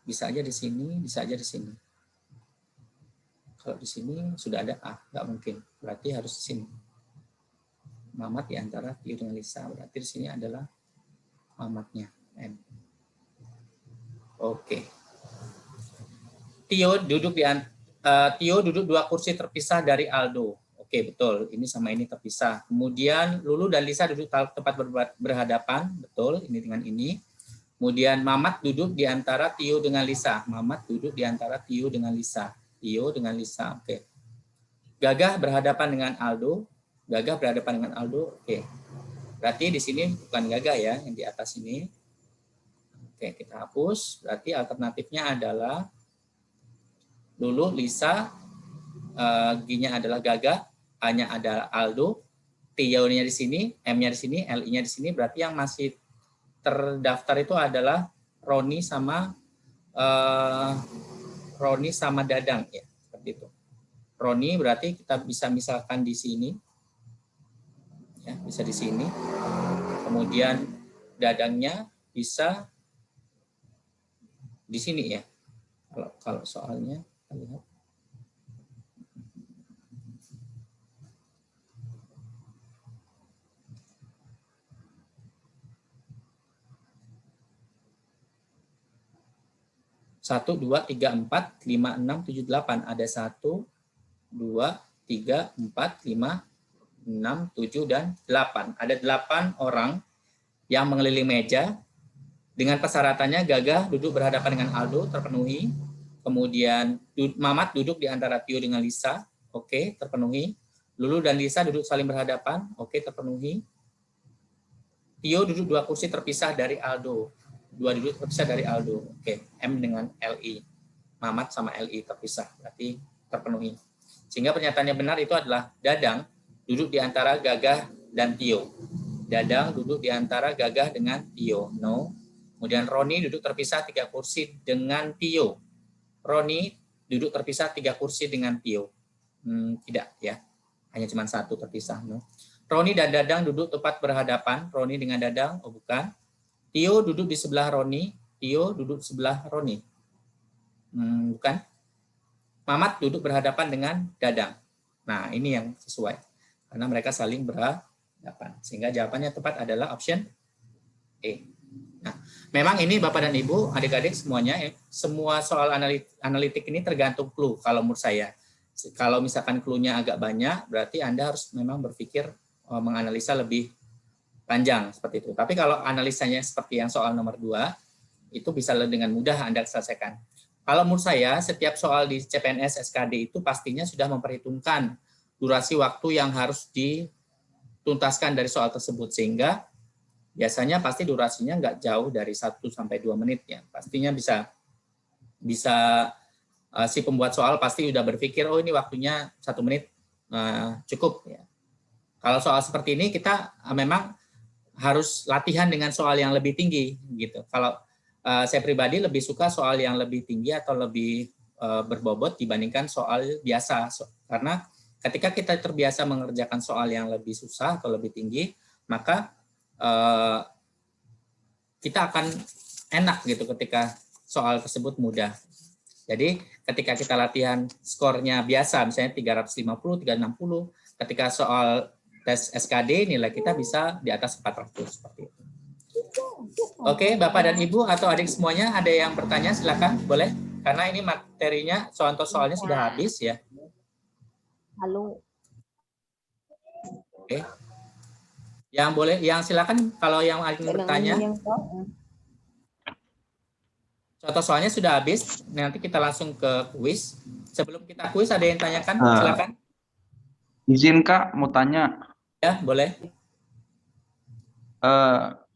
Bisa aja di sini, bisa aja di sini. Kalau di sini sudah ada A, nggak mungkin. Berarti harus di sini. Mamat di antara Tio dengan Lisa. Berarti di sini adalah Mamatnya. M. Oke. Tio duduk Tio duduk 2 kursi terpisah dari Aldo. Oke, betul. Ini sama ini terpisah. Kemudian Lulu dan Lisa duduk tepat berhadapan. Betul, ini dengan ini. Kemudian Mamat duduk di antara Tio dengan Lisa. Mamat duduk di antara Tio dengan Lisa. Tio dengan Lisa. Oke. Gagah berhadapan dengan Aldo. Gagah berhadapan dengan Aldo. Oke. Berarti di sini bukan Gagah ya, yang di atas ini. Oke, kita hapus. Berarti alternatifnya adalah Lulu, Lisa, G-nya adalah Gagah, A-nya adalah Aldo, Tio-nya di sini, M-nya di sini, L-nya di sini. Berarti yang masih terdaftar itu adalah Roni sama Dadang ya, seperti itu. Roni berarti kita bisa misalkan di sini. bisa di sini. Kemudian dadangnya bisa di sini ya. Kalau soalnya kita lihat. Satu, dua, tiga, empat, lima, enam, tujuh, delapan. Ada 1, 2, 3, 4, 5, 6, 7, dan 8. Ada 8 orang yang mengelilingi meja. Dengan persyaratannya Gagah duduk berhadapan dengan Aldo, terpenuhi. Kemudian Mamat duduk di antara Tio dengan Lisa. Oke, terpenuhi. Lulu dan Lisa duduk saling berhadapan. Oke, terpenuhi. Tio duduk 2 kursi terpisah dari Aldo. 2 duduk terpisah dari Aldo. Oke, M dengan LI. Mamat sama LI terpisah, berarti terpenuhi. Sehingga pernyataan yang benar itu adalah Dadang duduk di antara Gagah dan Tio. Dadang duduk di antara Gagah dengan Tio. No. Kemudian Roni duduk terpisah 3 kursi dengan Tio. Roni duduk terpisah 3 kursi dengan Tio. Tidak ya, hanya cuma 1 terpisah. No. Roni dan Dadang duduk tepat berhadapan. Roni dengan Dadang, oh bukan. Tio duduk di sebelah Roni, Tio duduk di sebelah Roni. Bukan. Mamat duduk berhadapan dengan Dadang. Nah, ini yang sesuai. Karena mereka saling berhadapan. Sehingga jawabannya tepat adalah option E. Nah, memang ini Bapak dan Ibu, adik-adik semuanya, semua soal analitik ini tergantung clue kalau menurut saya. Kalau misalkan clue-nya agak banyak, berarti Anda harus memang berpikir menganalisa lebih panjang seperti itu. Tapi kalau analisanya seperti yang soal nomor 2, itu bisa dengan mudah Anda selesaikan. Kalau menurut saya, setiap soal di CPNS SKD itu pastinya sudah memperhitungkan durasi waktu yang harus dituntaskan dari soal tersebut. Sehingga biasanya pasti durasinya nggak jauh dari 1 sampai 2 menit. Ya. Pastinya bisa si pembuat soal pasti sudah berpikir, oh ini waktunya 1 menit cukup. Ya. Kalau soal seperti ini kita memang harus latihan dengan soal yang lebih tinggi gitu. Kalau saya pribadi lebih suka soal yang lebih tinggi atau lebih berbobot dibandingkan soal biasa. Karena ketika kita terbiasa mengerjakan soal yang lebih susah atau lebih tinggi, maka kita akan enak gitu ketika soal tersebut mudah. Jadi ketika kita latihan skornya biasa, misalnya 350, 360, ketika soal tes SKD nilai kita bisa di atas 400 seperti itu. Oke, Bapak dan Ibu atau adik semuanya ada yang bertanya silakan, boleh. Karena ini materinya, contoh soalnya sudah habis ya. Halo. Oke. Yang boleh, yang silakan kalau yang ingin bertanya. Contoh soalnya sudah habis, nanti kita langsung ke kuis. Sebelum kita kuis ada yang tanyakan, silakan. Izin Kak, mau tanya. Ya, boleh.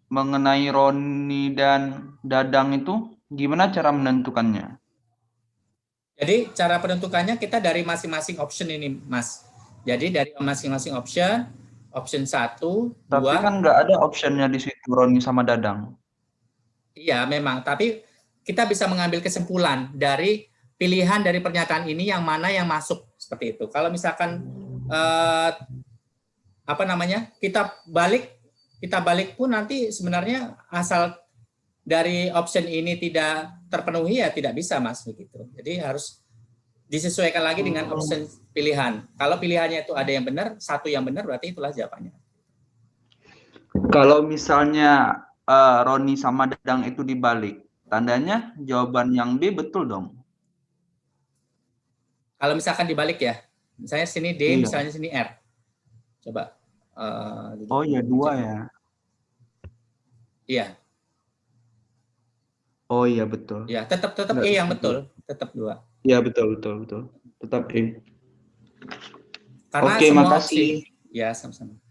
Mengenai Roni dan Dadang itu, gimana cara menentukannya? Jadi cara penentukannya kita dari masing-masing option ini, Mas. Jadi dari masing-masing option 1, 2. Tapi kan nggak ada optionnya di situ Roni sama Dadang. Iya, memang. Tapi kita bisa mengambil kesimpulan dari pilihan dari pernyataan ini yang mana yang masuk seperti itu. Kalau misalkan kita balik pun nanti sebenarnya asal dari option ini tidak terpenuhi ya tidak bisa, Mas, begitu. Jadi harus disesuaikan lagi dengan option pilihan. Kalau pilihannya itu ada yang benar, 1 yang benar berarti itulah jawabannya. Kalau misalnya Roni sama Dadang itu dibalik, tandanya jawaban yang B betul dong. Kalau misalkan dibalik ya, misalnya sini D, Iya. misalnya sini R. Coba. Oh iya, 2 ya. Iya. Oh iya betul. Ya, tetap E yang betul, tetap 2. Iya betul. Tetap E. Karena Oke, semua makasih. opsi. Ya, sama-sama.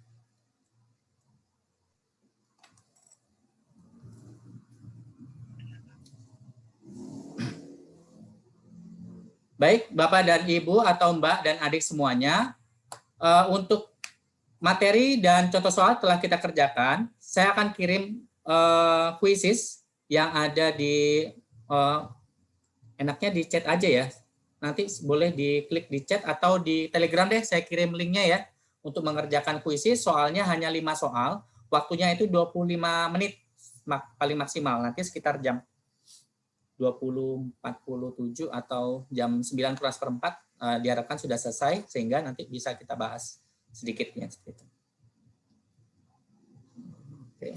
Baik, Bapak dan Ibu atau Mbak dan adik semuanya, untuk materi dan contoh soal telah kita kerjakan. Saya akan kirim quizzes yang ada di enaknya di chat aja ya. Nanti boleh diklik di chat atau di Telegram deh, saya kirim linknya ya untuk mengerjakan puisi soalnya hanya 5 soal, waktunya itu 25 menit paling maksimal. Nanti sekitar jam 20.47 atau jam 9 kurang seperempat diharapkan sudah selesai sehingga nanti bisa kita bahas sedikitnya seperti itu. Oke.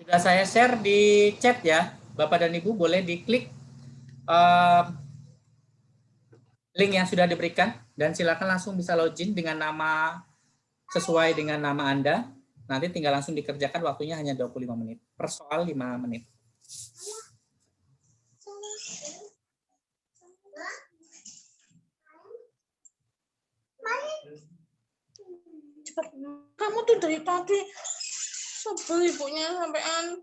Sudah saya share di chat ya, Bapak dan Ibu boleh diklik link yang sudah diberikan dan silakan langsung bisa login dengan nama sesuai dengan nama Anda. Nanti tinggal langsung dikerjakan, waktunya hanya 25 menit. Per soal 5 menit. Cepat. Kamu tuh dari tadi sebel ibunya sampean.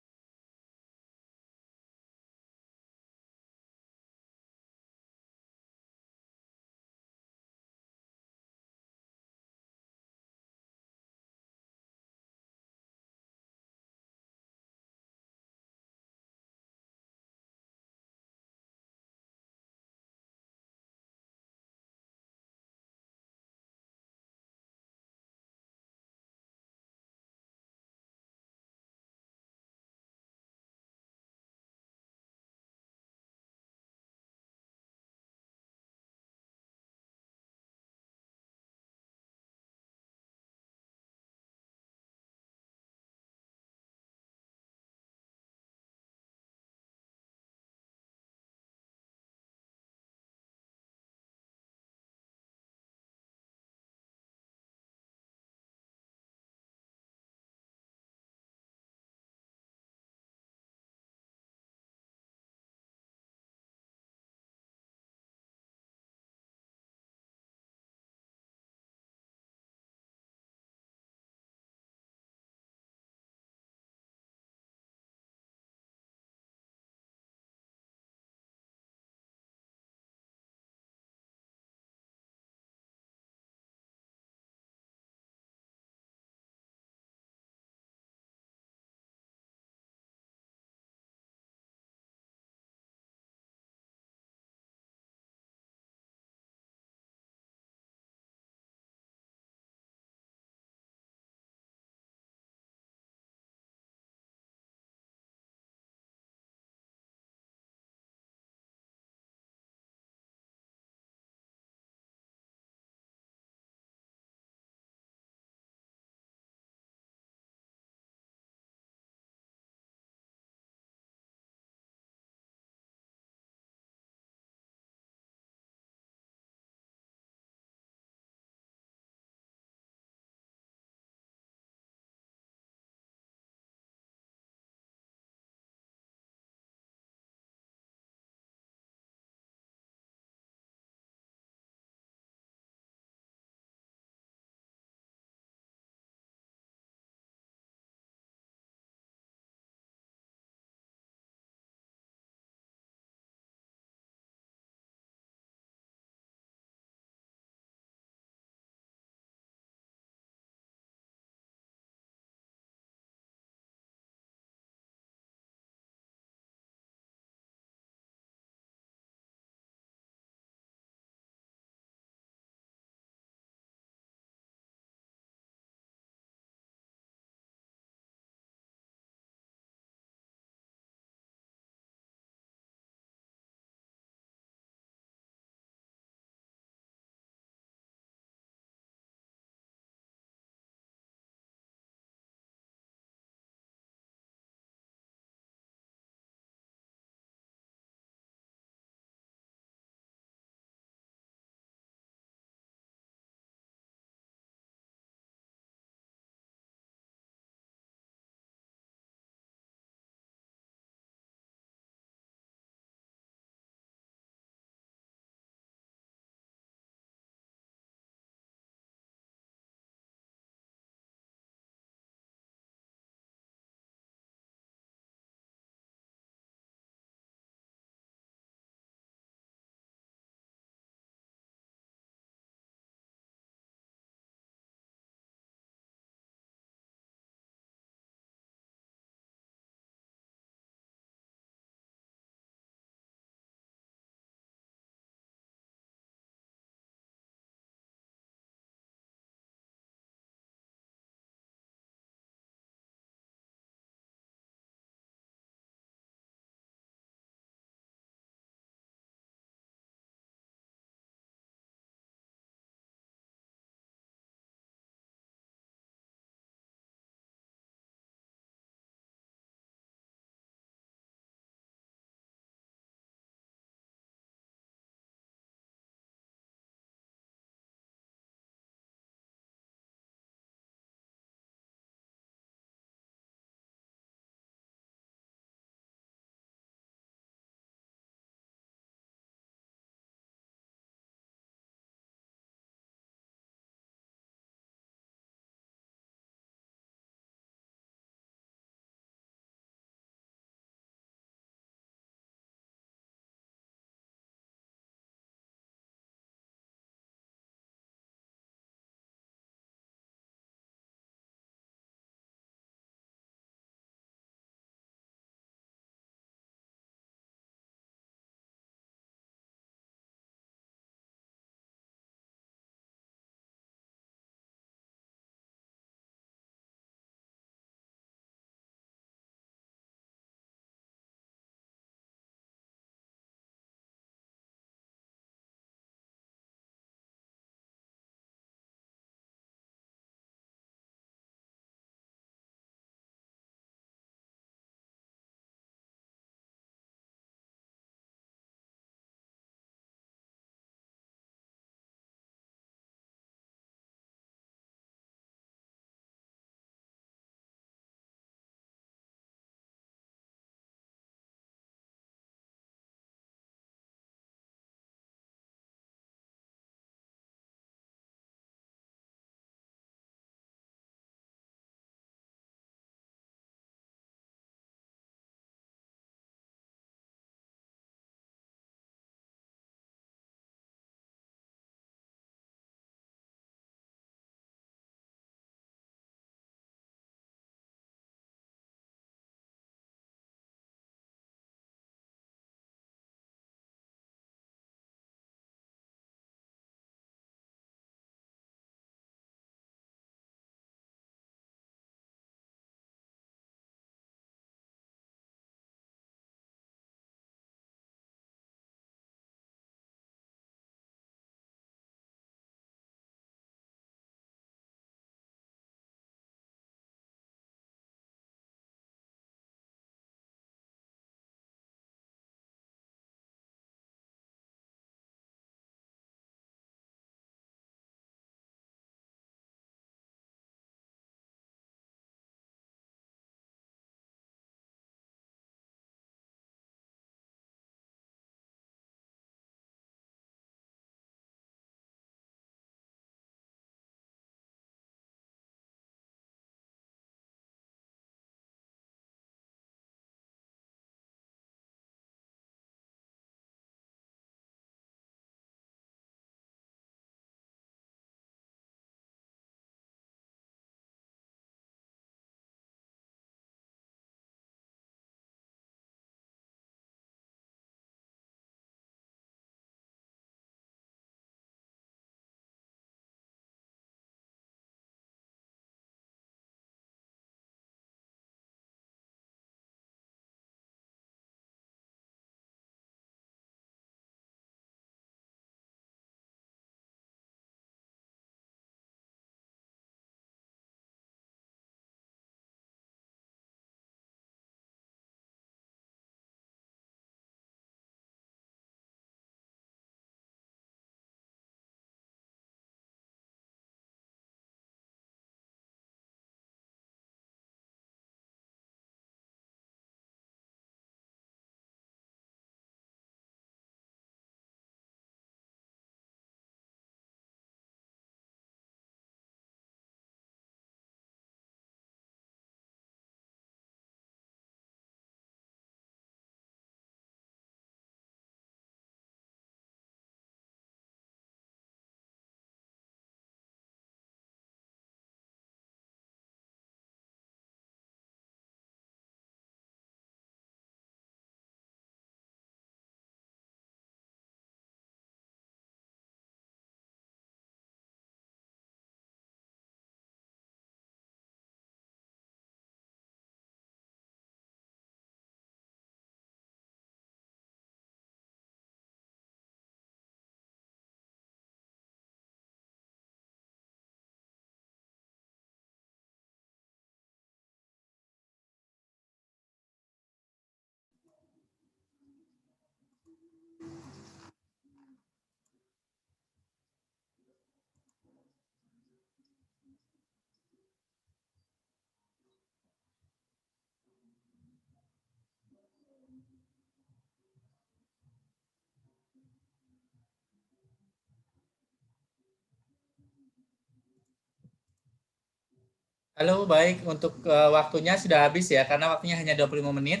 Halo, baik. Untuk waktunya sudah habis ya, karena waktunya hanya 25 menit.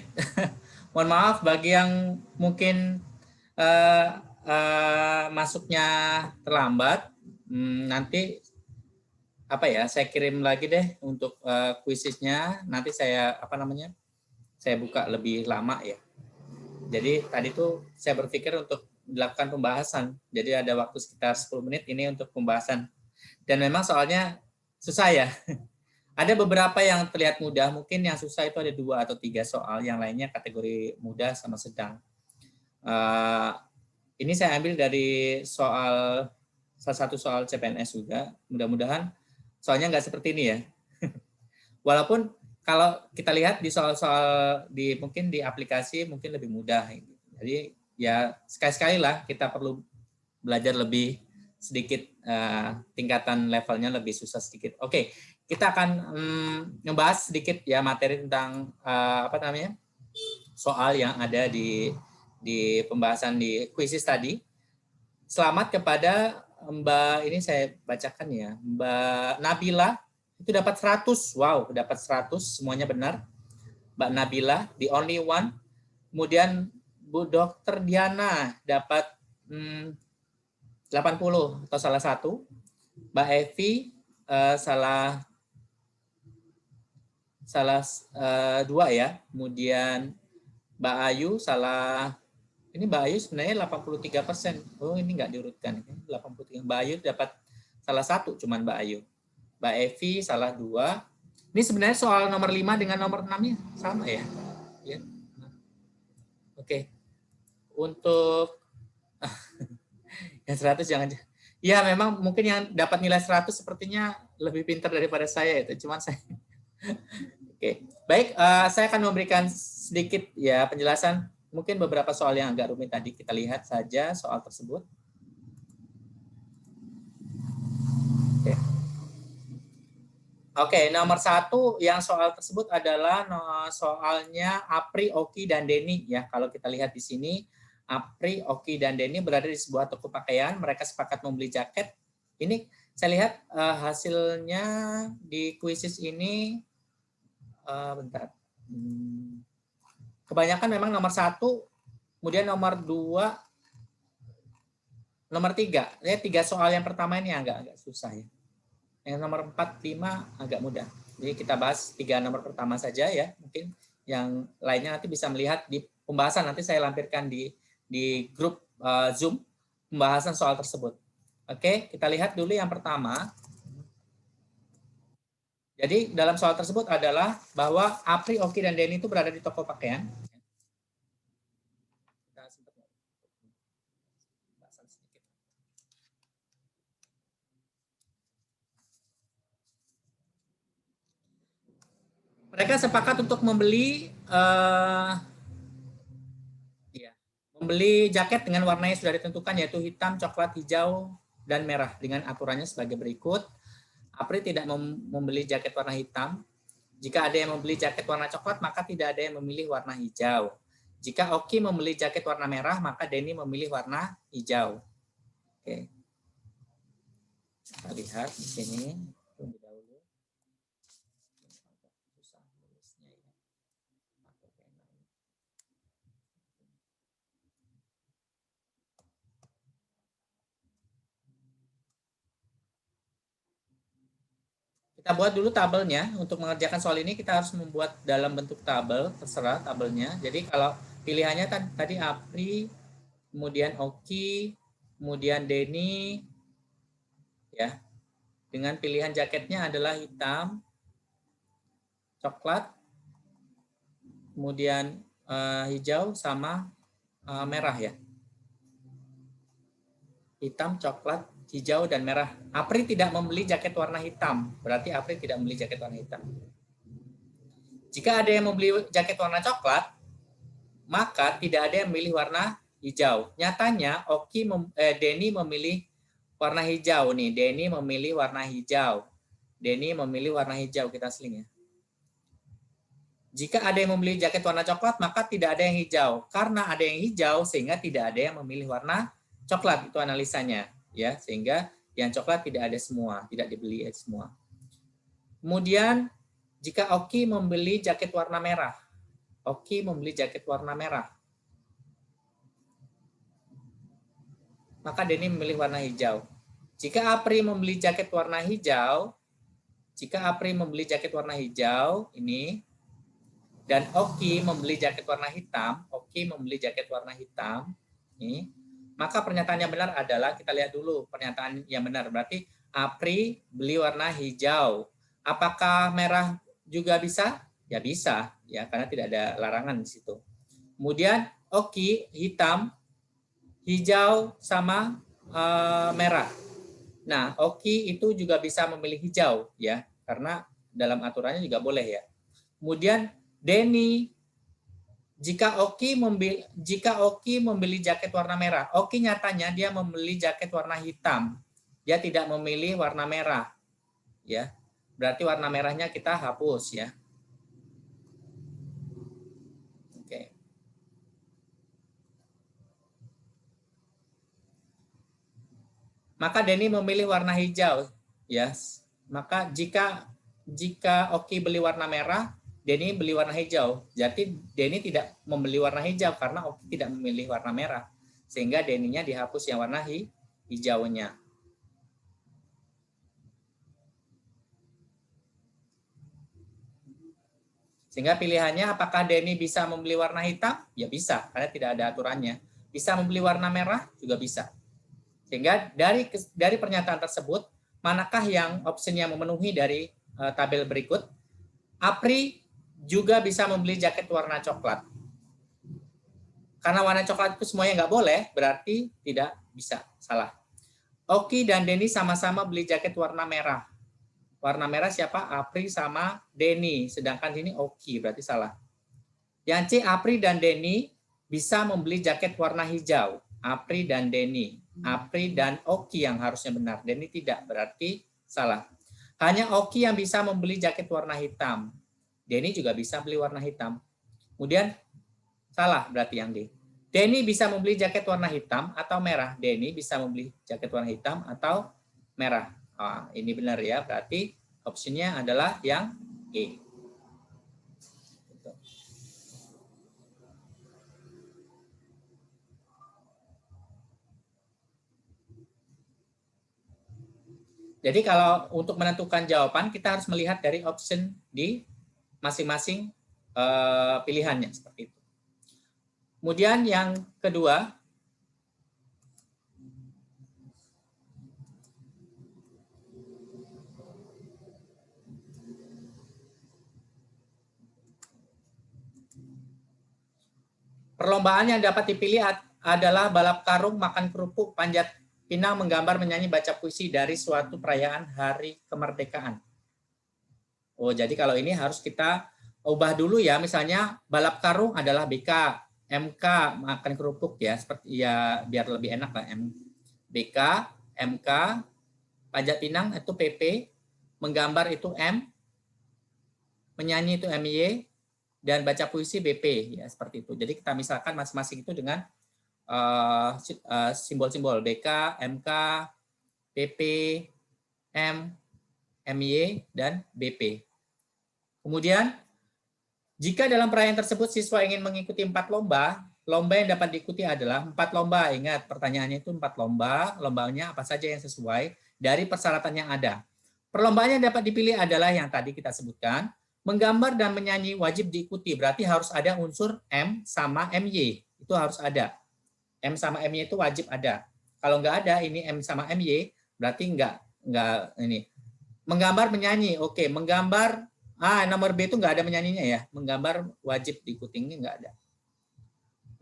Mohon maaf bagi yang mungkin masuknya terlambat. Nanti apa ya? Saya kirim lagi deh untuk kuisisnya. Nanti saya saya buka lebih lama ya. Jadi tadi tuh saya berpikir untuk dilakukan pembahasan. Jadi ada waktu sekitar 10 menit ini untuk pembahasan. Dan memang soalnya susah ya. Ada beberapa yang terlihat mudah, mungkin yang susah itu ada 2 atau 3 soal, yang lainnya kategori mudah sama sedang. Ini saya ambil dari salah satu soal CPNS juga, mudah-mudahan soalnya nggak seperti ini ya. Walaupun kalau kita lihat di soal-soal mungkin di aplikasi mungkin lebih mudah. Jadi ya sekali-sekali lah kita perlu belajar lebih sedikit, tingkatan levelnya lebih susah sedikit. Oke. Kita akan membahas sedikit ya materi tentang soal yang ada di pembahasan di kuisis tadi. Selamat kepada Mbak, ini saya bacakan ya, Mbak Nabila itu dapat 100. Wow, dapat 100, semuanya benar. Mbak Nabila, the only one. Kemudian Bu Dr. Diana dapat 80 atau salah satu. Mbak Evi salah 2 ya. Kemudian Mbak Ayu ini Mbak Ayu sebenarnya 83%. Oh, ini nggak diurutkan. 83. Mbak Ayu dapat salah 1 cuman Mbak Ayu. Mbak Evi salah 2. Ini sebenarnya soal nomor 5 dengan nomor 6-nya sama ya. Ya. Oke. Untuk yang 100 jangan. Ya, memang mungkin yang dapat nilai 100 sepertinya lebih pintar daripada saya itu. Cuman saya Oke, baik. Saya akan memberikan sedikit ya penjelasan. Mungkin beberapa soal yang agak rumit tadi kita lihat saja soal tersebut. Oke, nomor 1 yang soal tersebut adalah soalnya Apri, Oki, dan Denny ya. Kalau kita lihat di sini, Apri, Oki, dan Denny berada di sebuah toko pakaian. Mereka sepakat membeli jaket. Ini saya lihat hasilnya di kuisis ini. Bentar. Kebanyakan memang nomor 1, kemudian nomor 2, nomor 3. Ya, 3 soal yang pertama ini agak susah ya. Yang nomor 4, 5 agak mudah. Jadi kita bahas 3 nomor pertama saja ya. Mungkin yang lainnya nanti bisa melihat di pembahasan, nanti saya lampirkan di grup Zoom pembahasan soal tersebut. Oke, kita lihat dulu yang pertama. Jadi dalam soal tersebut adalah bahwa Apri, Oki, dan Denny itu berada di toko pakaian. Mereka sepakat untuk membeli jaket dengan warna yang sudah ditentukan, yaitu hitam, coklat, hijau, dan merah dengan aturannya sebagai berikut. Apri tidak membeli jaket warna hitam. Jika ada yang membeli jaket warna coklat, maka tidak ada yang memilih warna hijau. Jika Oki membeli jaket warna merah, maka Denny memilih warna hijau. Oke. Kita lihat di sini. Kita buat dulu tabelnya. Untuk mengerjakan soal ini kita harus membuat dalam bentuk tabel, terserah tabelnya. Jadi kalau pilihannya tadi Apri, kemudian Oki, kemudian Denny, ya, dengan pilihan jaketnya adalah hitam, coklat, kemudian hijau sama merah ya. Hitam, coklat, hijau, dan merah. Apri tidak membeli jaket warna hitam. Berarti Apri tidak membeli jaket warna hitam. Jika ada yang membeli jaket warna coklat, maka tidak ada yang memilih warna hijau. Nyatanya Denny memilih warna hijau nih. Denny memilih warna hijau. Denny memilih warna hijau, kita seling ya. Jika ada yang memilih jaket warna coklat, maka tidak ada yang hijau. Karena ada yang hijau, sehingga tidak ada yang memilih warna coklat. Itu analisanya, ya. Sehingga yang coklat tidak ada semua, tidak dibeli semua. Kemudian, jika Oki membeli jaket warna merah, Oki membeli jaket warna merah, maka Denny memilih warna hijau. Jika Apri membeli jaket warna hijau, ini, dan Oki membeli jaket warna hitam, ini, maka pernyataan yang benar adalah, kita lihat dulu pernyataan yang benar, berarti Apri beli warna hijau. Apakah merah juga bisa? Ya bisa, ya, karena tidak ada larangan di situ. Kemudian Oki hitam, hijau sama merah. Nah, Oki itu juga bisa memilih hijau, ya, karena dalam aturannya juga boleh, ya. Kemudian Denny, jika Oki membeli jaket warna merah, Oki nyatanya dia membeli jaket warna hitam, dia tidak memilih warna merah, ya. Berarti warna merahnya kita hapus, ya. Oke. Maka Denny memilih warna hijau, ya. Maka jika Oki beli warna merah, Denny beli warna hijau. Jadi Denny tidak membeli warna hijau karena Oki tidak memilih warna merah. Sehingga Denny-nya dihapus yang warna hijaunya. Sehingga pilihannya apakah Denny bisa membeli warna hitam? Ya bisa, karena tidak ada aturannya. Bisa membeli warna merah? Juga bisa. Sehingga dari pernyataan tersebut, manakah yang opsinya memenuhi dari tabel berikut? Apri juga bisa membeli jaket warna coklat. Karena warna coklat itu semuanya nggak boleh, berarti tidak bisa, salah. Oki dan Denny sama-sama beli jaket warna merah. Warna merah siapa? Apri sama Denny, sedangkan ini Oki, berarti salah. Yang C, Apri dan Denny bisa membeli jaket warna hijau. Apri dan Denny. Apri dan Oki yang harusnya benar. Denny tidak, berarti salah. Hanya Oki yang bisa membeli jaket warna hitam. Denny juga bisa beli warna hitam. Kemudian salah berarti yang D. Denny bisa membeli jaket warna hitam atau merah. Denny bisa membeli jaket warna hitam atau merah. Ini benar ya, berarti opsinya adalah yang E. Jadi kalau untuk menentukan jawaban, kita harus melihat dari option di masing-masing pilihannya seperti itu. Kemudian yang kedua, perlombaan yang dapat dipilih adalah balap karung, makan kerupuk, panjat pinang, menggambar, menyanyi, baca puisi dari suatu perayaan hari kemerdekaan. Oh, jadi kalau ini harus kita ubah dulu ya. Misalnya balap karung adalah BK, MK makan kerupuk ya, seperti ya biar lebih enak lah. BK, MK, panjat pinang itu PP, menggambar itu M, menyanyi itu MY, dan baca puisi BP ya, seperti itu. Jadi kita misalkan masing-masing itu dengan simbol-simbol BK, MK, PP, M, MY, dan BP. Kemudian, jika dalam perayaan tersebut siswa ingin mengikuti 4 lomba, lomba yang dapat diikuti adalah 4 lomba. Ingat, pertanyaannya itu 4 lomba, lombanya apa saja yang sesuai dari persyaratan yang ada. Perlombaan yang dapat dipilih adalah yang tadi kita sebutkan, menggambar dan menyanyi wajib diikuti, berarti harus ada unsur M sama MY, itu harus ada. M sama MY itu wajib ada. Kalau nggak ada ini M sama MY, berarti nggak ini. Menggambar, menyanyi, oke. Menggambar, nomor B itu nggak ada menyanyinya ya. Menggambar wajib diikuti, ini nggak ada.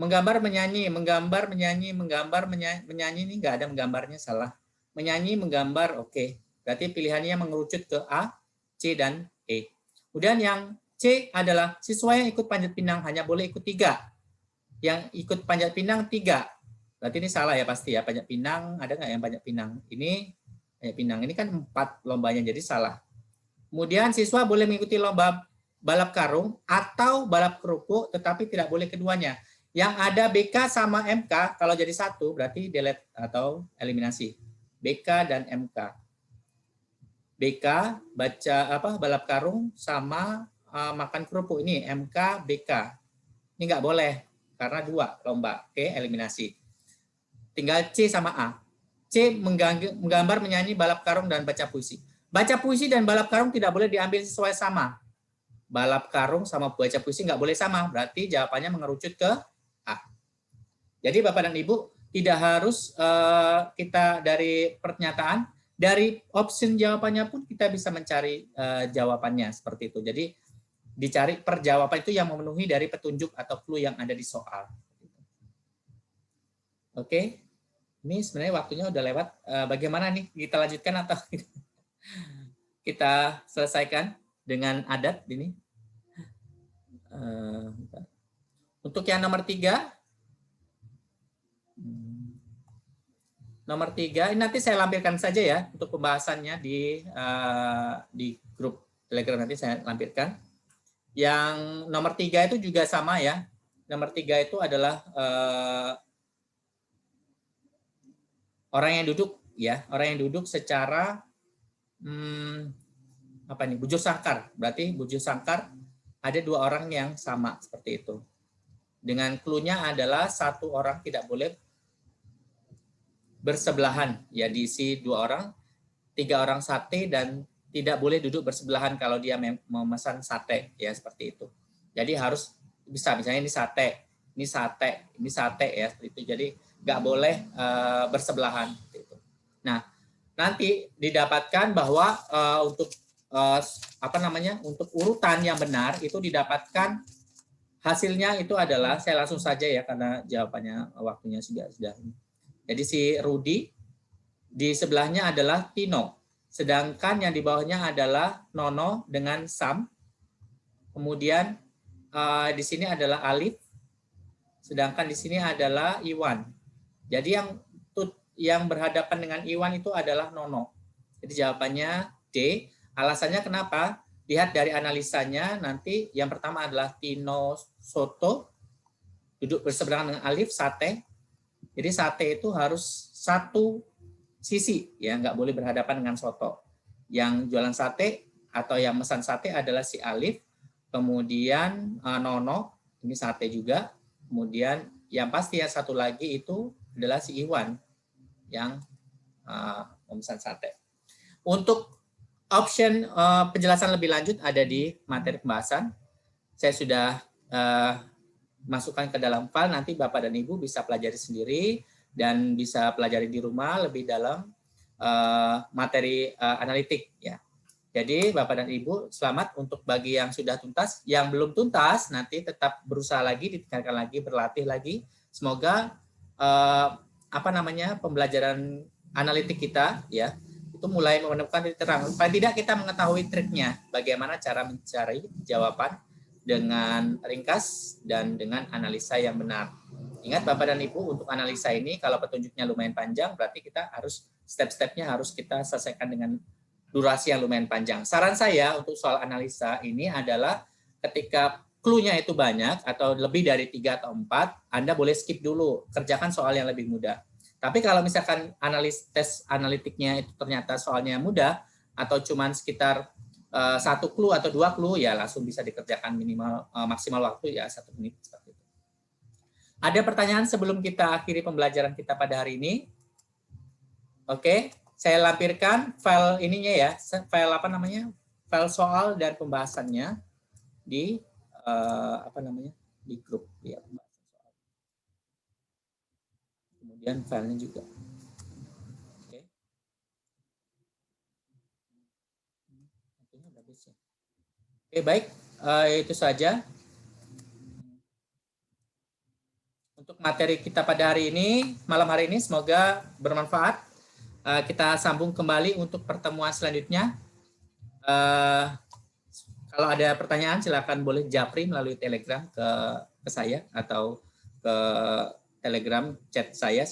Menggambar, menyanyi, menggambar, menyanyi, menggambar, menyanyi, ini nggak ada menggambarnya, salah. Menyanyi, menggambar, oke. Berarti pilihannya mengerucut ke A, C, dan E. Kemudian yang C adalah siswa yang ikut panjat pinang hanya boleh ikut 3. yang ikut Panjat Pinang 3. Berarti ini salah ya pasti ya. Panjat Pinang, ada nggak yang Panjat Pinang? Ini Panjat Pinang, ini kan 4 lombanya, jadi salah. Kemudian siswa boleh mengikuti lomba balap karung atau balap kerupuk, tetapi tidak boleh keduanya. Yang ada BK sama MK, kalau jadi satu berarti delete atau eliminasi. BK dan MK. BK baca balap karung sama makan kerupuk, ini MK BK. Ini nggak boleh karena 2 lomba. Oke, eliminasi. Tinggal C sama A. C menggambar, menyanyi, balap karung dan baca puisi. Baca puisi dan balap karung tidak boleh diambil sesuai sama. Balap karung sama baca puisi nggak boleh sama, berarti jawabannya mengerucut ke A. Jadi Bapak dan Ibu tidak harus kita dari pernyataan, dari option jawabannya pun kita bisa mencari jawabannya seperti itu. Jadi dicari per jawaban itu yang memenuhi dari petunjuk atau clue yang ada di soal. Oke, ini sebenarnya waktunya udah lewat. Bagaimana nih, kita lanjutkan atau kita selesaikan dengan adat ini? Untuk yang nomor 3, ini nanti saya lampirkan saja ya untuk pembahasannya di grup Telegram, nanti saya lampirkan. Yang nomor 3 itu juga sama ya. Nomor 3 itu adalah orang yang duduk ya, orang yang duduk secara bujur sangkar. Berarti bujur sangkar ada 2 orang yang sama seperti itu. Dengan clue-nya adalah 1 orang tidak boleh bersebelahan, ya diisi 2 orang, 3 orang sate dan tidak boleh duduk bersebelahan kalau dia memesan sate, ya seperti itu. Jadi harus bisa, misalnya ini sate, ini sate, ini sate ya seperti itu. Jadi nggak boleh bersebelahan. Gitu. Nah, nanti didapatkan bahwa untuk untuk urutan yang benar itu didapatkan hasilnya itu adalah, saya langsung saja ya karena jawabannya waktunya sudah. Jadi si Rudi di sebelahnya adalah Tino, sedangkan yang di bawahnya adalah Nono dengan Sam. Kemudian di sini adalah Alif, sedangkan di sini adalah Iwan. Jadi yang berhadapan dengan Iwan itu adalah Nono. Jadi jawabannya D. Alasannya kenapa? Lihat dari analisanya nanti yang pertama adalah Tino soto, duduk berseberangan dengan Alif sate. Jadi sate itu harus satu sisi, ya nggak boleh berhadapan dengan soto. Yang jualan sate atau yang mesan sate adalah si Alif, kemudian Nono, ini sate juga, kemudian yang pasti yang satu lagi itu adalah si Iwan yang memesan sate. Untuk option penjelasan lebih lanjut ada di materi pembahasan. Saya sudah masukkan ke dalam file, nanti Bapak dan Ibu bisa pelajari sendiri dan bisa pelajari di rumah lebih dalam materi analitik ya. Jadi Bapak dan Ibu selamat untuk bagi yang sudah tuntas, yang belum tuntas nanti tetap berusaha lagi, ditingkatkan lagi, berlatih lagi. Semoga pembelajaran analitik kita ya itu mulai menemukan titik terang. Paling tidak kita mengetahui triknya, bagaimana cara mencari jawaban dengan ringkas dan dengan analisa yang benar. Ingat Bapak dan Ibu, untuk analisa ini kalau petunjuknya lumayan panjang, berarti kita harus step-stepnya harus kita selesaikan dengan durasi yang lumayan panjang. Saran saya untuk soal analisa ini adalah ketika clue-nya itu banyak atau lebih dari 3 atau 4, Anda boleh skip dulu, kerjakan soal yang lebih mudah. Tapi kalau misalkan tes analitiknya itu ternyata soalnya mudah atau cuman sekitar 1 clue atau 2 clue, ya langsung bisa dikerjakan minimal maksimal waktu ya 1 menit seperti itu. Ada pertanyaan sebelum kita akhiri pembelajaran kita pada hari ini? Oke, saya lampirkan file ininya ya, file file soal dan pembahasannya di di grup ya. Kemudian filenya juga. Oke, baik. Itu saja untuk materi kita pada hari ini, malam hari ini. Semoga bermanfaat. Kita sambung kembali untuk pertemuan selanjutnya. Kalau ada pertanyaan, silakan boleh japri melalui Telegram ke saya atau ke Telegram chat saya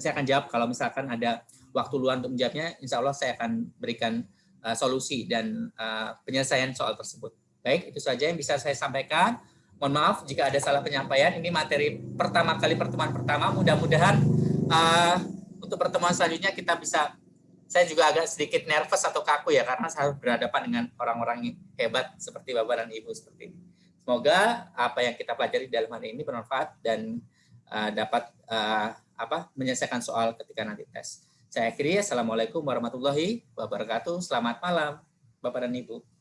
akan jawab. Kalau misalkan ada waktu luang untuk menjawabnya, insya Allah saya akan berikan solusi dan penyelesaian soal tersebut. Baik, itu saja yang bisa saya sampaikan. Mohon maaf jika ada salah penyampaian. Ini materi pertama kali pertemuan pertama. Mudah-mudahan untuk pertemuan selanjutnya kita bisa. Saya juga agak sedikit nervous atau kaku ya, karena saya harus berhadapan dengan orang-orang yang hebat seperti Bapak dan Ibu seperti ini. Semoga apa yang kita pelajari dalam hari ini bermanfaat dan dapat menyelesaikan soal ketika nanti tes. Saya akhiri. Assalamualaikum warahmatullahi wabarakatuh. Selamat malam, Bapak dan Ibu.